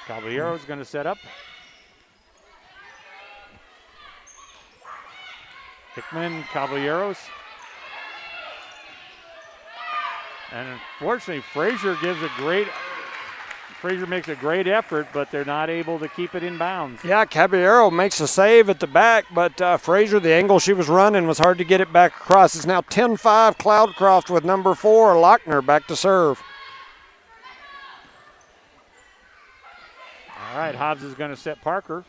Speaker 1: Caballero's going to set up. Hickman, Caballeros. And unfortunately, Frazier makes a great effort, but they're not able to keep it in bounds.
Speaker 2: Yeah, Caballero makes a save at the back, but Frazier, the angle she was running was hard to get it back across. It's now 10-5 Cloudcroft with number 4, Lochner, back to serve.
Speaker 1: All right, Hobbs is going to set Parker.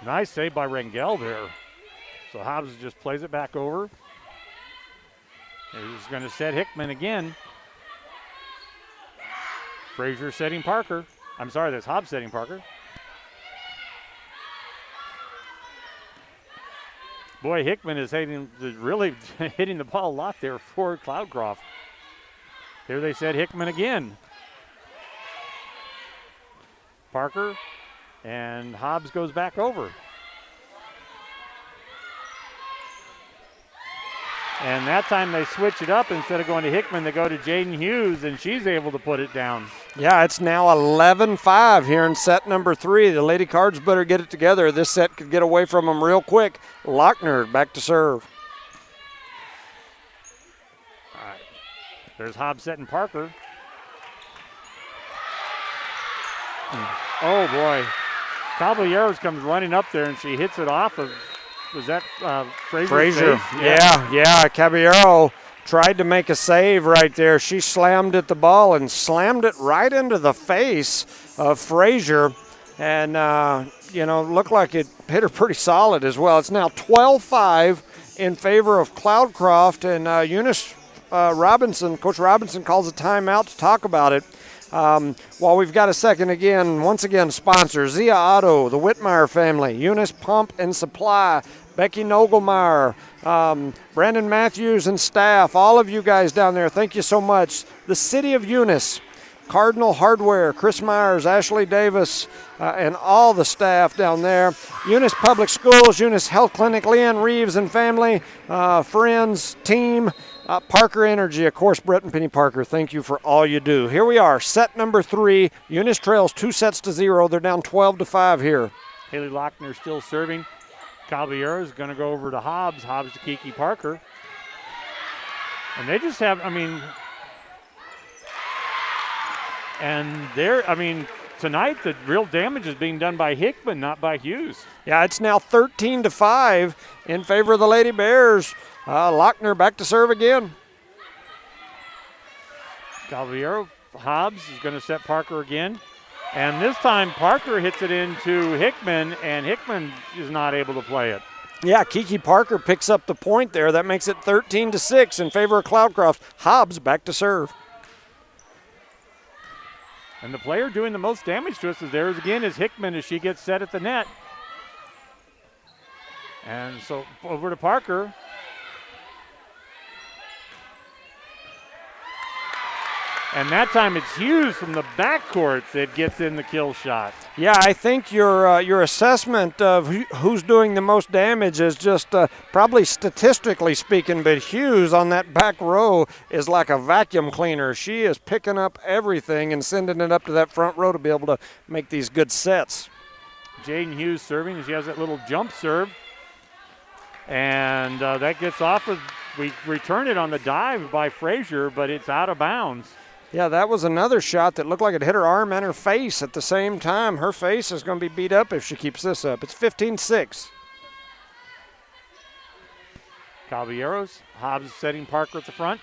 Speaker 1: Nice save by Rangel there. So Hobbs just plays it back over. He's going to set Hickman again. Frazier setting Parker. I'm sorry, that's Hobbs setting Parker. Boy, Hickman is really hitting the ball a lot there for Cloudcroft. Here they set Hickman again. Parker. And Hobbs goes back over. And that time they switch it up. Instead of going to Hickman, they go to Jaden Hughes, and she's able to put it down.
Speaker 2: Yeah, it's now 11-5 here in set number 3. The Lady Cards better get it together. This set could get away from them real quick. Lochner back to serve.
Speaker 1: All right. There's Hobbs setting Parker. Oh, boy. Caballeros comes running up there, and she hits it off of, was that Frazier?
Speaker 2: Yeah. Caballero tried to make a save right there. She slammed at the ball and slammed it right into the face of Frazier. And, looked like it hit her pretty solid as well. It's now 12-5 in favor of Cloudcroft. And Eunice Robinson, Coach Robinson calls a timeout to talk about it. While we've got a second once again, sponsors, Zia Auto, the Whitmire family, Eunice Pump and Supply, Becky Nogelmeyer, Brandon Matthews and staff, all of you guys down there, thank you so much. The City of Eunice, Cardinal Hardware, Chris Myers, Ashley Davis, and all the staff down there. Eunice Public Schools, Eunice Health Clinic, Leanne Reeves and family, friends, team, Parker Energy, of course, Brett and Penny Parker, thank you for all you do. Here we are, set number 3. Eunice trails 2-0. They're down 12-5 here.
Speaker 1: Haley Lochner still serving. Caballero is going to go over to Hobbs. Hobbs to Kiki Parker. And they just have, tonight the real damage is being done by Hickman, not by Hughes.
Speaker 2: Yeah, it's now 13-5 in favor of the Lady Bears. Lochner back to serve again.
Speaker 1: Caballero, Hobbs is going to set Parker again. And this time Parker hits it into Hickman, and Hickman is not able to play it.
Speaker 2: Yeah, Kiki Parker picks up the point there. That makes it 13-6 in favor of Cloudcroft. Hobbs back to serve.
Speaker 1: And the player doing the most damage to us is Hickman as she gets set at the net. And so over to Parker. And that time it's Hughes from the backcourt that gets in the kill shot.
Speaker 2: Yeah, I think your assessment of who's doing the most damage is just probably statistically speaking, but Hughes on that back row is like a vacuum cleaner. She is picking up everything and sending it up to that front row to be able to make these good sets.
Speaker 1: Jaden Hughes serving. She has that little jump serve. And that gets off of, we return it on the dive by Frazier, but it's out of bounds.
Speaker 2: Yeah, that was another shot that looked like it hit her arm and her face at the same time. Her face is going to be beat up if she keeps this up. It's 15-6.
Speaker 1: Caballeros, Hobbs setting Parker at the front.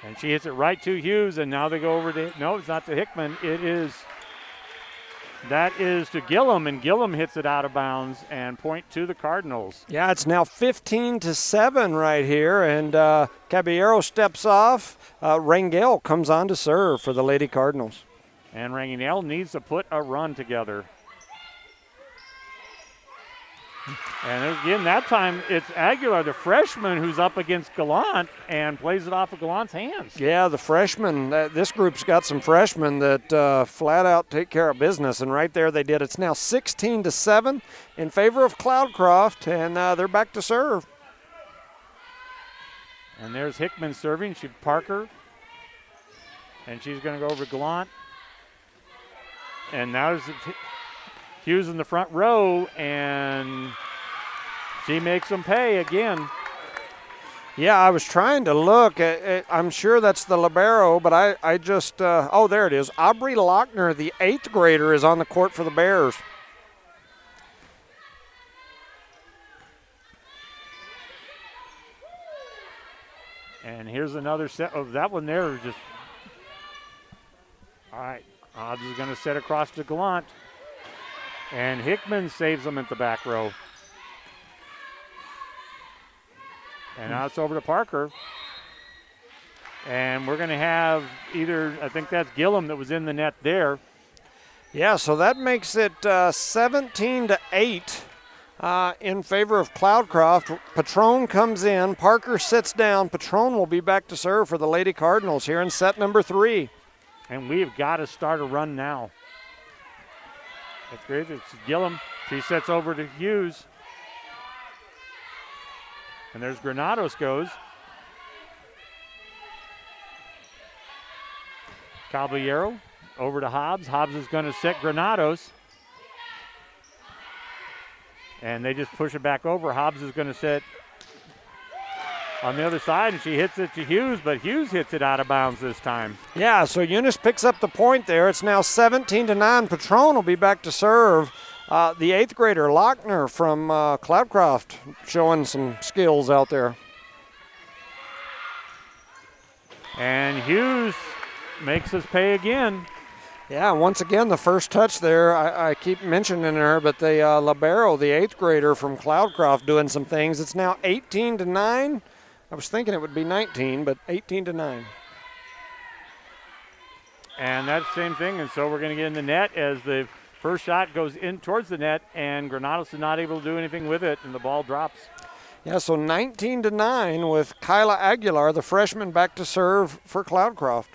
Speaker 1: And she hits it right to Hughes, and now they go over to, no, it's not to Hickman. That is to Gillum, and Gillum hits it out of bounds and point to the Cardinals.
Speaker 2: Yeah, it's now 15-7 right here, and Caballero steps off. Rangel comes on to serve for the Lady Cardinals.
Speaker 1: And Rangel needs to put a run together. And again, that time it's Aguilar, the freshman, who's up against Gallant and plays it off of Gallant's hands.
Speaker 2: Yeah, the freshman. This group's got some freshmen that flat out take care of business, and right there they did. It's now 16-7 in favor of Cloudcroft, and they're back to serve.
Speaker 1: And there's Hickman serving. Parker. And she's going to go over to Gallant. And now there's Hughes in the front row, and she makes them pay again.
Speaker 2: Yeah, I was trying to look. I'm sure that's the libero, but I just, oh, there it is. Aubrey Lochner, the 8th grader, is on the court for the Bears.
Speaker 1: And here's another set of that one there. Just all right. Hobbs is going to set across to Gallant. And Hickman saves them at the back row. And now it's over to Parker. And we're going to have I think that's Gillum that was in the net there.
Speaker 2: Yeah, so that makes it 17-8 in favor of Cloudcroft. Patron comes in. Parker sits down. Patron will be back to serve for the Lady Cardinals here in set number 3.
Speaker 1: And we've got to start a run now. That's great. It's Gillum. She sets over to Hughes. And there's Granados goes. Caballero over to Hobbs. Hobbs is going to set Granados. And they just push it back over. Hobbs is going to set on the other side, and she hits it to Hughes, but Hughes hits it out of bounds this time.
Speaker 2: Yeah, so Eunice picks up the point there. It's now 17-9. Patron will be back to serve. The 8th grader, Lochner from Cloudcroft, showing some skills out there.
Speaker 1: And Hughes makes us pay again.
Speaker 2: Yeah, once again, the first touch there, I keep mentioning her, but the libero, the 8th grader from Cloudcroft, doing some things. It's now 18-9. I was thinking it would be 19, but 18-9.
Speaker 1: And that's the same thing, and so we're going to get in the net as the first shot goes in towards the net, and Granados is not able to do anything with it, and the ball drops.
Speaker 2: Yeah, so 19-9 with Kyla Aguilar, the freshman, back to serve for Cloudcroft.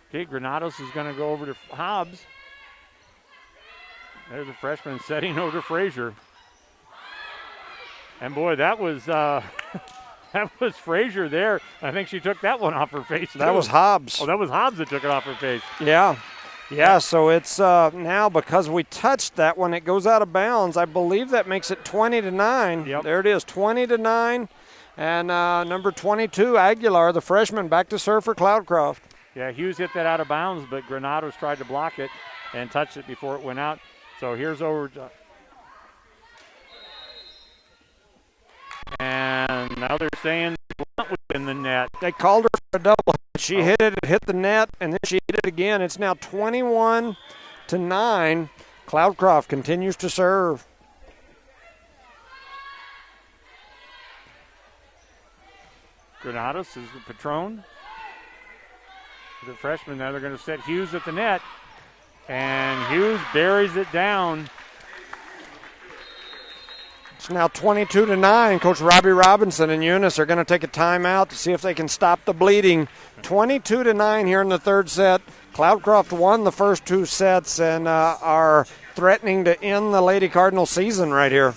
Speaker 1: Okay, Granados is going to go over to Hobbs. There's a freshman setting over to Frazier. And boy, that was that was Frazier there. I think she took that one off her face.
Speaker 2: That was Hobbs.
Speaker 1: Oh, that was Hobbs that took it off her face.
Speaker 2: Yeah. Yeah, so it's now because we touched that one, it goes out of bounds. I believe that makes it 20-9.
Speaker 1: Yep.
Speaker 2: There it is, 20-9. And number 22, Aguilar, the freshman, back to serve for Cloudcroft.
Speaker 1: Yeah, Hughes hit that out of bounds, but Granados tried to block it and touched it before it went out. So here's over to, and now they're saying Blunt was in the net.
Speaker 2: They called her for a double hit. She hit it, it hit the net, and then she hit it again. It's now 21-9. Cloudcroft continues to serve.
Speaker 1: Granados is the patron. The freshman now, they're going to set Hughes at the net. And Hughes buries it down.
Speaker 2: It's now 22-9. Coach Robbie Robinson and Eunice are going to take a timeout to see if they can stop the bleeding. 22-9 here in the third set. Cloudcroft won the first two sets and are threatening to end the Lady Cardinals season right here.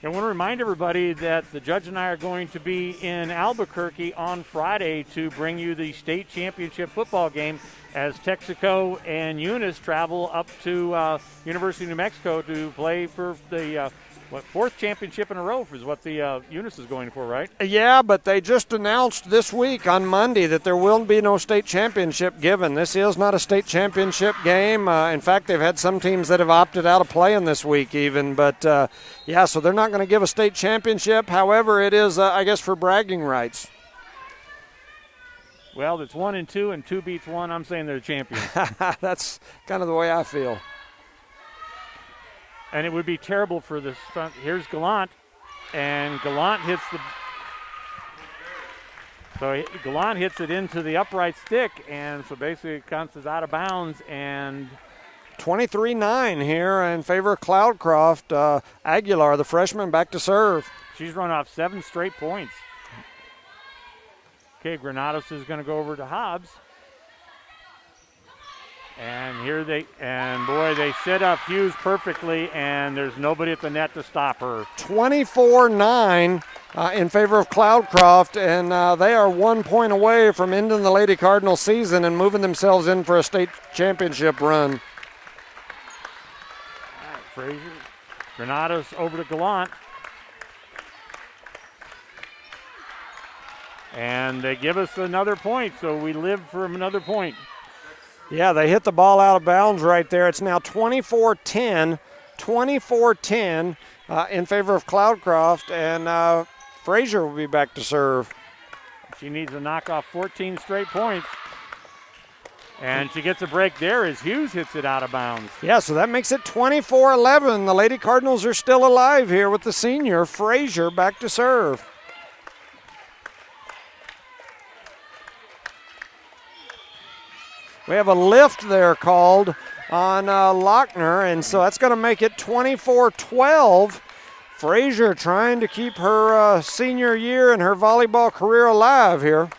Speaker 1: I want to remind everybody that the judge and I are going to be in Albuquerque on Friday to bring you the state championship football game as Texaco and Eunice travel up to University of New Mexico to play for the fourth championship in a row is what the Eunice is going for, right?
Speaker 2: Yeah, but they just announced this week on Monday that there will be no state championship given. This is not a state championship game. In fact, they've had some teams that have opted out of playing this week even. But, yeah, so they're not going to give a state championship. However, it is, I guess, for bragging rights.
Speaker 1: Well, it's 1 and 2, and 2 beats 1. I'm saying they're champions.
Speaker 2: That's kind of the way I feel.
Speaker 1: And it would be terrible for this. Here's Gallant, and Gallant hits the. So Gallant hits it into the upright stick, and so basically it counts as out of bounds. And
Speaker 2: 23-9 here in favor of Cloudcroft. Aguilar, the freshman, back to serve.
Speaker 1: She's run off 7 straight points. Okay, Granados is going to go over to Hobbs. And here they set up Hughes perfectly, and there's nobody at the net to stop her.
Speaker 2: 24-9 in favor of Cloudcroft, and they are 1 point away from ending the Lady Cardinals season and moving themselves in for a state championship run.
Speaker 1: All right, Frazier. Granados over to Gallant. And they give us another point, so we live for another point.
Speaker 2: Yeah, they hit the ball out of bounds right there. It's now 24-10 in favor of Cloudcroft, and Frazier will be back to serve.
Speaker 1: She needs to knock off 14 straight points. And she gets a break there as Hughes hits it out of bounds.
Speaker 2: Yeah, so that makes it 24-11. The Lady Cardinals are still alive here with the senior, Frazier, back to serve. We have a lift there called on Lochner, and so that's going to make it 24-12. Frazier trying to keep her senior year and her volleyball career alive here.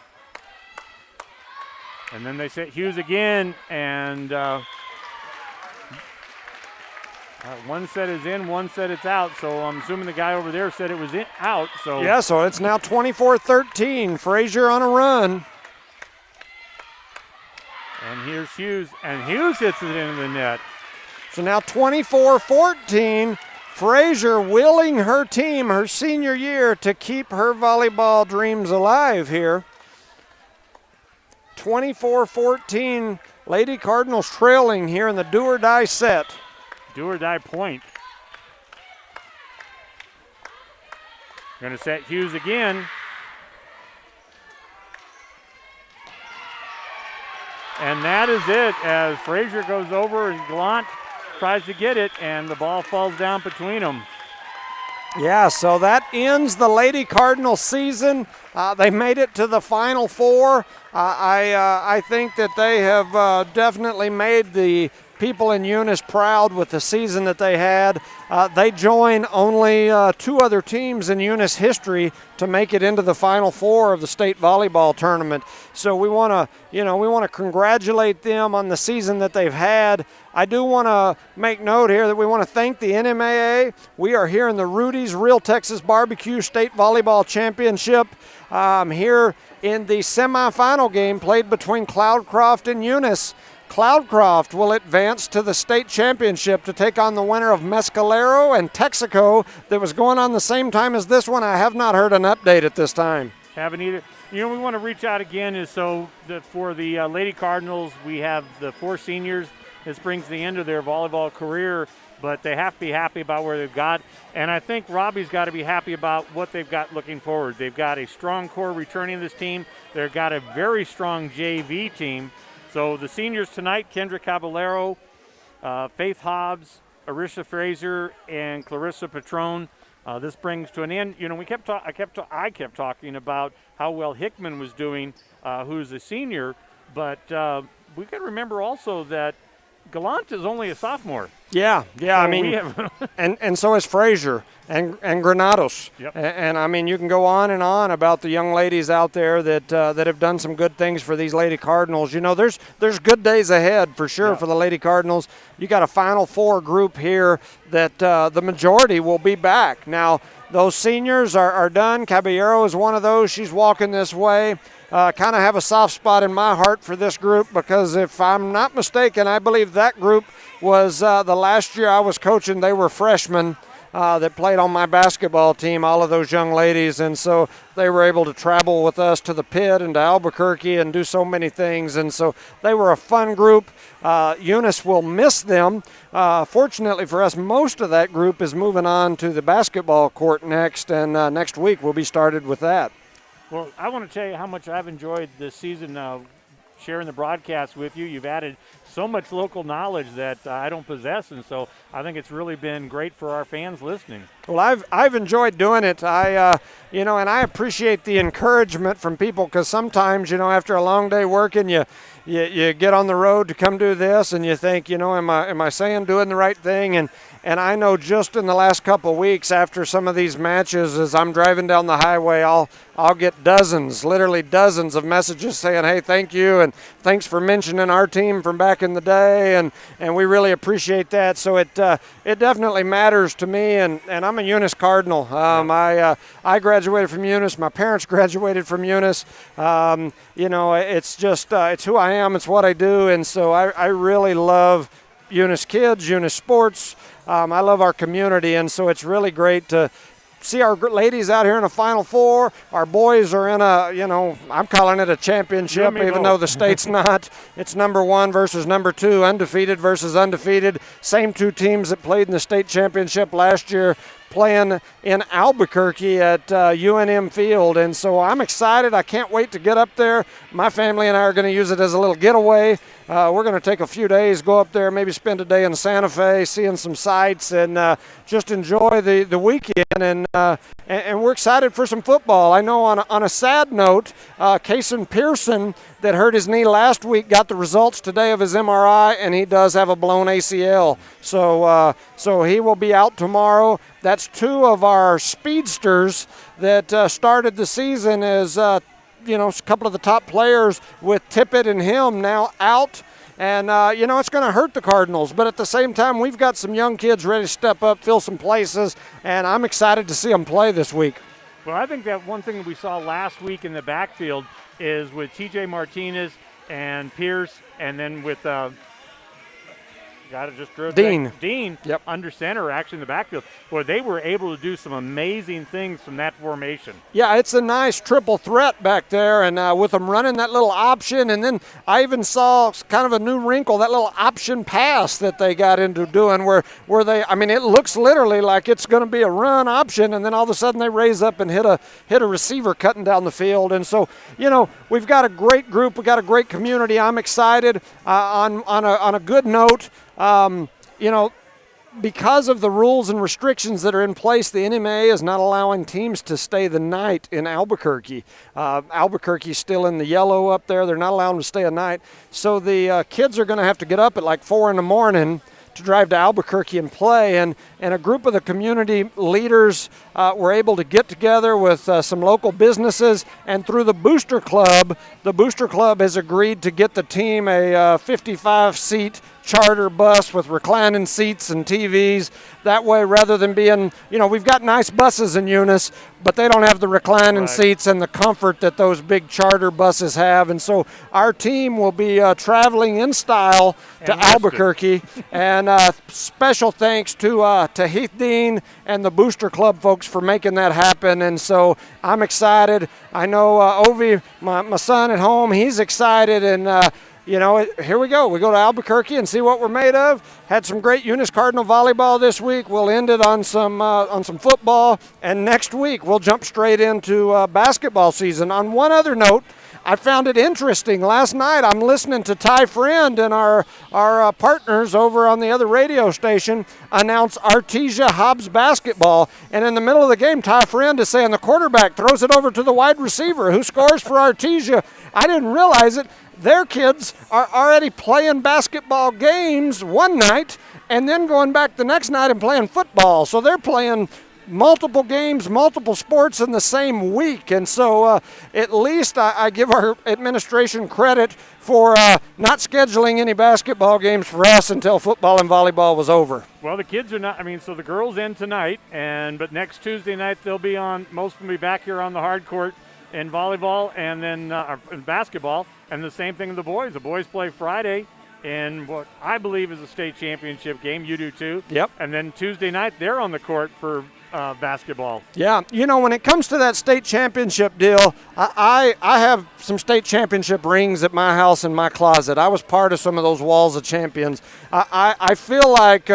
Speaker 1: And then they set Hughes again, and one set is in, one set it's out, so I'm assuming the guy over there said it was out. So
Speaker 2: yeah, so it's now 24-13. Frazier on a run.
Speaker 1: And here's Hughes, and Hughes hits it into the net.
Speaker 2: So now 24-14, Frazier willing her team, her senior year, to keep her volleyball dreams alive here. 24-14, Lady Cardinals trailing here in the do-or-die set.
Speaker 1: Do-or-die point. Going to set Hughes again. And that is it as Frazier goes over and Gallant tries to get it, and the ball falls down between them.
Speaker 2: Yeah, so that ends the Lady Cardinals season. They made it to the Final Four. I think that they have definitely made the people in Eunice proud with the season that they had. They join only 2 other teams in Eunice history to make it into the Final Four of the state volleyball tournament. So we want to congratulate them on the season that they've had. I do want to make note here that we want to thank the NMAA. We are here in the Rudy's Real Texas Barbecue State Volleyball Championship here in the semifinal game played between Cloudcroft and Eunice. Cloudcroft will advance to the state championship to take on the winner of Mescalero and Texaco that was going on the same time as this one. I have not heard an update at this time.
Speaker 1: Haven't either. We want to reach out again for the Lady Cardinals, we have the 4 seniors. This brings the end of their volleyball career, but they have to be happy about where they've got. And I think Robbie's got to be happy about what they've got looking forward. They've got a strong core returning this team. They've got a very strong JV team. So the seniors tonight, Kendra Caballero, Faith Hobbs, Arisha Fraser, and Clarissa Patron. This brings to an end. I kept talking about how well Hickman was doing, who's a senior, but we got to remember also that Gallant is only a sophomore.
Speaker 2: Yeah.
Speaker 1: So
Speaker 2: I mean, and so is Frazier and Granados.
Speaker 1: Yep.
Speaker 2: And I mean, you can go on and on about the young ladies out there that have done some good things for these Lady Cardinals. There's good days ahead for sure for the Lady Cardinals. You got a Final Four group here that the majority will be back. Now, those seniors are done. Caballero is one of those. She's walking this way. Kind of have a soft spot in my heart for this group because if I'm not mistaken, I believe that group was the last year I was coaching. They were freshmen that played on my basketball team, all of those young ladies, and so they were able to travel with us to the pit and to Albuquerque and do so many things, and so they were a fun group. Eunice will miss them. Fortunately for us, most of that group is moving on to the basketball court next, and next week we'll be started with that.
Speaker 1: Well, I want to tell you how much I've enjoyed this season sharing the broadcast with you. You've added so much local knowledge that I don't possess, and so I think it's really been great for our fans listening.
Speaker 2: Well, I've enjoyed doing it. And I appreciate the encouragement from people because sometimes, after a long day working, you get on the road to come do this, and you think, am I saying doing the right thing? And I know just in the last couple of weeks after some of these matches, as I'm driving down the highway, I'll get literally dozens of messages saying, hey, thank you, and thanks for mentioning our team from back in the day, and we really appreciate that. So it definitely matters to me, and I'm a Eunice Cardinal. I graduated from Eunice. My parents graduated from Eunice. It's just it's who I am. It's what I do, and so I really love Eunice kids, Eunice sports. I love our community, and so it's really great to see our ladies out here in a Final Four. Our boys are in I'm calling it a championship, even though the state's not. It's number 1 versus number 2, undefeated versus undefeated. Same 2 teams that played in the state championship last year playing in Albuquerque at UNM Field, and so I'm excited. I can't wait to get up there. My family and I are going to use it as a little getaway. We're going to take a few days, go up there, maybe spend a day in Santa Fe, seeing some sights, and just enjoy the weekend. And we're excited for some football. I know on a sad note, Kason Pearson, that hurt his knee last week, got the results today of his MRI, and he does have a blown ACL. So he will be out tomorrow. That's 2 of our speedsters that started the season as a couple of the top players with Tippett and him now out. And, it's going to hurt the Cardinals. But at the same time, we've got some young kids ready to step up, fill some places, and I'm excited to see them play this week.
Speaker 1: Well, I think that one thing that we saw last week in the backfield is with TJ Martinez and Pierce, and then with Dean
Speaker 2: yep.
Speaker 1: under center, actually in the backfield, where they were able to do some amazing things from that formation.
Speaker 2: Yeah, it's a nice triple threat back there, and with them running that little option, and then I even saw kind of a new wrinkle, that little option pass that they got into doing where they, it looks literally like it's going to be a run option, and then all of a sudden they raise up and hit a receiver cutting down the field. And so, we've got a great group, we've got a great community. I'm excited. On a good note, because of the rules and restrictions that are in place, the NMA is not allowing teams to stay the night in Albuquerque. Albuquerque's still in the yellow up there. They're not allowing them to stay a night. So the kids are going to have to get up at like 4 in the morning to drive to Albuquerque and play. And a group of the community leaders were able to get together with some local businesses, and through the Booster Club has agreed to get the team a 55-seat charter bus with reclining seats and TVs. That way, rather than being, we've got nice buses in Eunice, but they don't have the reclining seats and the comfort that those big charter buses have. And so our team will be traveling in style to Albuquerque. And special thanks to Heath Dean and the Booster Club folks for making that happen. And so I'm excited. I know Ovi, my son at home, he's excited. And here we go. We go to Albuquerque and see what we're made of. Had some great Eunice Cardinal volleyball this week. We'll end it on some football, and next week we'll jump straight into basketball season. On one other note, I found it interesting. Last night I'm listening to Ty Friend and our partners over on the other radio station announce Artesia Hobbs basketball, and in the middle of the game, Ty Friend is saying the quarterback throws it over to the wide receiver who scores for Artesia. I didn't realize it. Their kids are already playing basketball games one night and then going back the next night and playing football. So they're playing multiple games, multiple sports in the same week. And so at least I give our administration credit for not scheduling any basketball games for us until football and volleyball was over.
Speaker 1: Well, the kids are not, so the girls end tonight, but next Tuesday night they'll be on, most of them will be back here on the hard court in volleyball and then in basketball. And the same thing with the boys. The boys play Friday in what I believe is a state championship game. You do too.
Speaker 2: Yep.
Speaker 1: And then Tuesday night, they're on the court for basketball.
Speaker 2: Yeah. When it comes to that state championship deal, I have some state championship rings at my house in my closet. I was part of some of those walls of champions. I feel like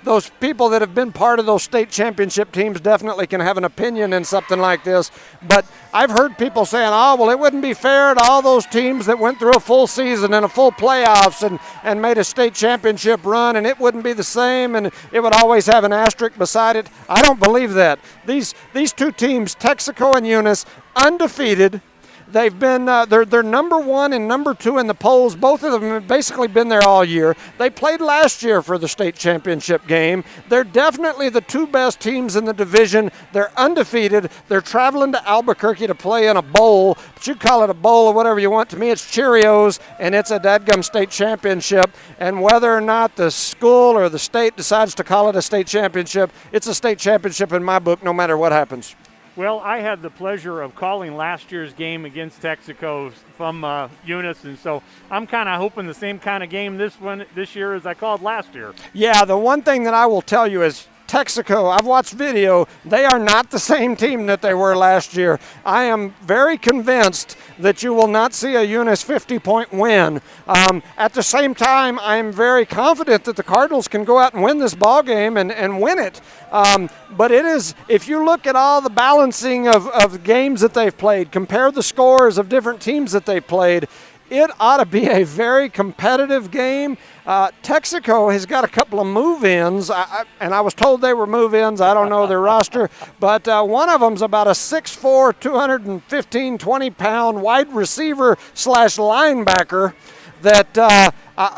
Speaker 2: those people that have been part of those state championship teams definitely can have an opinion in something like this. But I've heard people saying, it wouldn't be fair to all those teams that went through a full season and a full playoffs and made a state championship run, and it wouldn't be the same, and it would always have an asterisk beside it. I don't believe that. These two teams, Texaco and Eunice, undefeated. They've been they're number one and number two in the polls. Both of them have basically been there all year. They played last year for the state championship game. They're definitely the two best teams in the division. They're undefeated. They're traveling to Albuquerque to play in a bowl. But you call it a bowl or whatever you want. To me, it's Cheerios, and it's a dadgum state championship. And whether or not the school or the state decides to call it a state championship, it's a state championship in my book, no matter what happens.
Speaker 1: Well, I had the pleasure of calling last year's game against Texaco from Eunice, and so I'm kind of hoping the same kind of game this year as I called last year.
Speaker 2: Yeah, the one thing that I will tell you is Texaco, I've watched video, they are not the same team that they were last year. I am very convinced that you will not see a Eunice 50-point win. At the same time, I am very confident that the Cardinals can go out and win this ball game and win it. But it is, if you look at all the balancing of games that they've played, compare the scores of different teams that they've played, it ought to be a very competitive game. Texaco has got a couple of move-ins, and I was told they were move-ins. I don't know their roster, but one of them's about a 6'4", 215, 20-pound wide receiver / linebacker that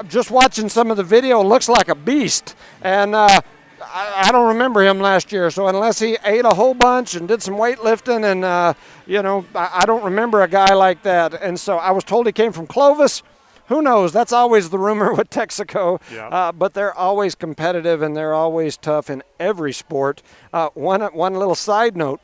Speaker 2: just watching some of the video looks like a beast. And I don't remember him last year, so unless he ate a whole bunch and did some weightlifting and, I don't remember a guy like that. And so I was told he came from Clovis. Who knows? That's always the rumor with Texaco.
Speaker 1: Yep.
Speaker 2: But they're always competitive and they're always tough in every sport. One little side note.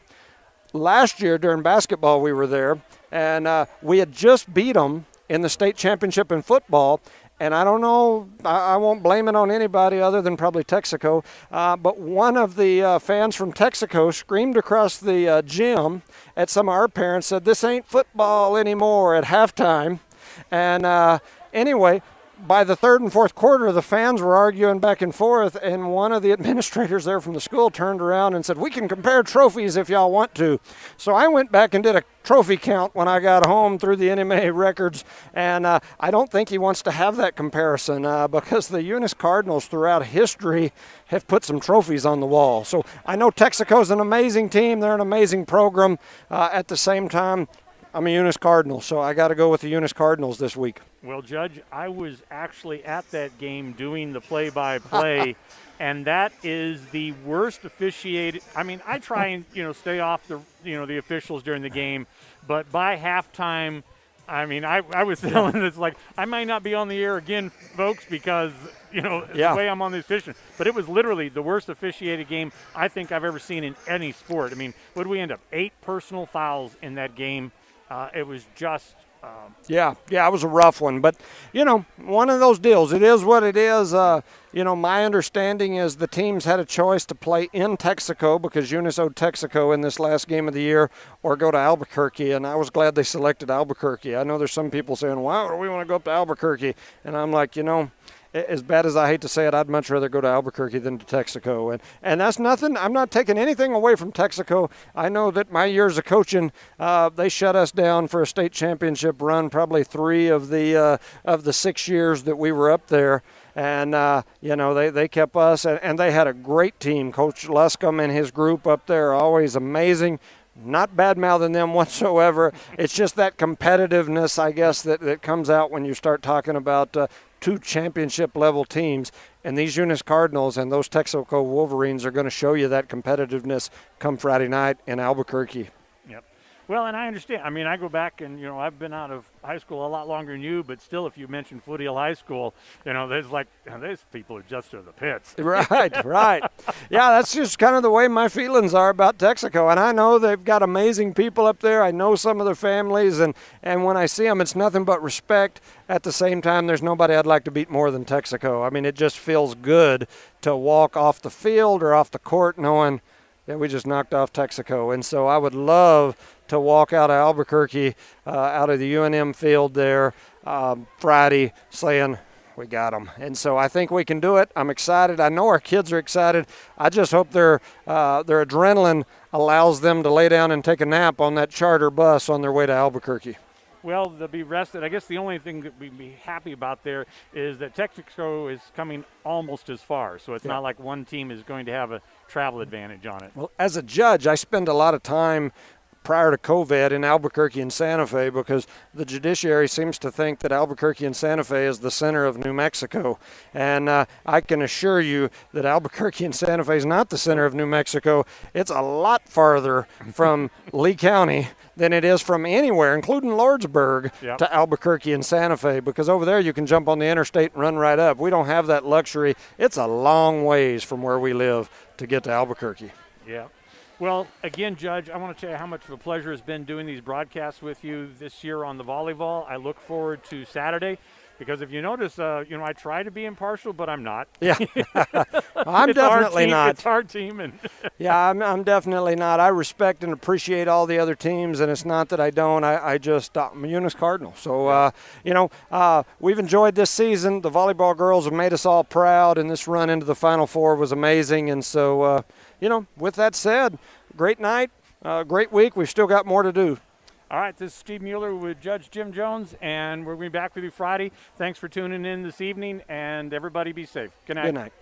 Speaker 2: Last year during basketball we were there, and we had just beat them in the state championship in football. And I don't know, I won't blame it on anybody other than probably Texaco, but one of the fans from Texaco screamed across the gym at some of our parents, said, "This ain't football anymore," at halftime. And anyway, by the third and fourth quarter, the fans were arguing back and forth, and one of the administrators there from the school turned around and said, "We can compare trophies if y'all want to." So I went back and did a trophy count when I got home through the NMA records, and I don't think he wants to have that comparison because the Eunice Cardinals throughout history have put some trophies on the wall. So I know Texaco's an amazing team. They're an amazing program. At the same time, I'm a Eunice Cardinal, so I got to go with the Eunice Cardinals this week.
Speaker 1: Well, Judge, I was actually at that game doing the play-by-play, and that is the worst officiated. I try and stay off the the officials during the game, but by halftime, I mean, I was telling this, like, I might not be on the air again, folks, because, the way I'm on the officiating. But it was literally the worst officiated game I think I've ever seen in any sport. I mean, what did we end up? 8 personal fouls in that game. It was just
Speaker 2: Yeah, it was a rough one. But, one of those deals. It is what it is. My understanding is the teams had a choice to play in Texaco because Eunice owed Texaco in this last game of the year, or go to Albuquerque, and I was glad they selected Albuquerque. I know there's some people saying, wow, we want to go up to Albuquerque. And I'm like, as bad as I hate to say it, I'd much rather go to Albuquerque than to Texaco. And that's nothing. I'm not taking anything away from Texaco. I know that my years of coaching, they shut us down for a state championship run, probably 3 of the 6 years that we were up there. And, they kept us, and they had a great team. Coach Luscombe and his group up there are always amazing. Not bad-mouthing them whatsoever. It's just that competitiveness, I guess, that comes out when you start talking about 2 championship-level teams. And these Eunice Cardinals and those Texaco Wolverines are going to show you that competitiveness come Friday night in Albuquerque.
Speaker 1: Yep. Well, and I understand. I mean, I go back and, I've been out of high school a lot longer than you, but still, if you mention Foothill High School, there's like, these people are just to the pits.
Speaker 2: Right. Yeah, that's just kind of the way my feelings are about Texaco. And I know they've got amazing people up there. I know some of their families, and when I see them, it's nothing but respect. At the same time, there's nobody I'd like to beat more than Texaco. I mean, it just feels good to walk off the field or off the court knowing that we just knocked off Texaco. And so I would love to walk out of Albuquerque, out of the UNM field there Friday saying, we got them. And so I think we can do it. I'm excited. I know our kids are excited. I just hope their adrenaline allows them to lay down and take a nap on that charter bus on their way to Albuquerque.
Speaker 1: Well, they'll be rested. I guess the only thing that we'd be happy about there is that Texaco is coming almost as far, so it's not like one team is going to have a travel advantage on it.
Speaker 2: Well, as a judge, I spend a lot of time prior to COVID in Albuquerque and Santa Fe because the judiciary seems to think that Albuquerque and Santa Fe is the center of New Mexico. And I can assure you that Albuquerque and Santa Fe is not the center of New Mexico. It's a lot farther from Lee County than it is from anywhere, including Lordsburg, to Albuquerque and Santa Fe, because over there you can jump on the interstate and run right up. We don't have that luxury. It's a long ways from where we live to get to Albuquerque.
Speaker 1: Yeah. Well, again, Judge, I want to tell you how much of a pleasure it's been doing these broadcasts with you this year on the volleyball. I look forward to Saturday because if you notice, I try to be impartial, but I'm not.
Speaker 2: Yeah, I'm definitely not.
Speaker 1: It's our team. And
Speaker 2: yeah, I'm definitely not. I respect and appreciate all the other teams, and it's not that I don't. I'm a Eunice Cardinal. So, we've enjoyed this season. The volleyball girls have made us all proud, and this run into the Final Four was amazing. And so, with that said, great night, great week. We've still got more to do.
Speaker 1: All right, this is Steve Mueller with Judge Jim Jones, and we're going to be back with you Friday. Thanks for tuning in this evening, and everybody be safe. Good night.
Speaker 2: Good night.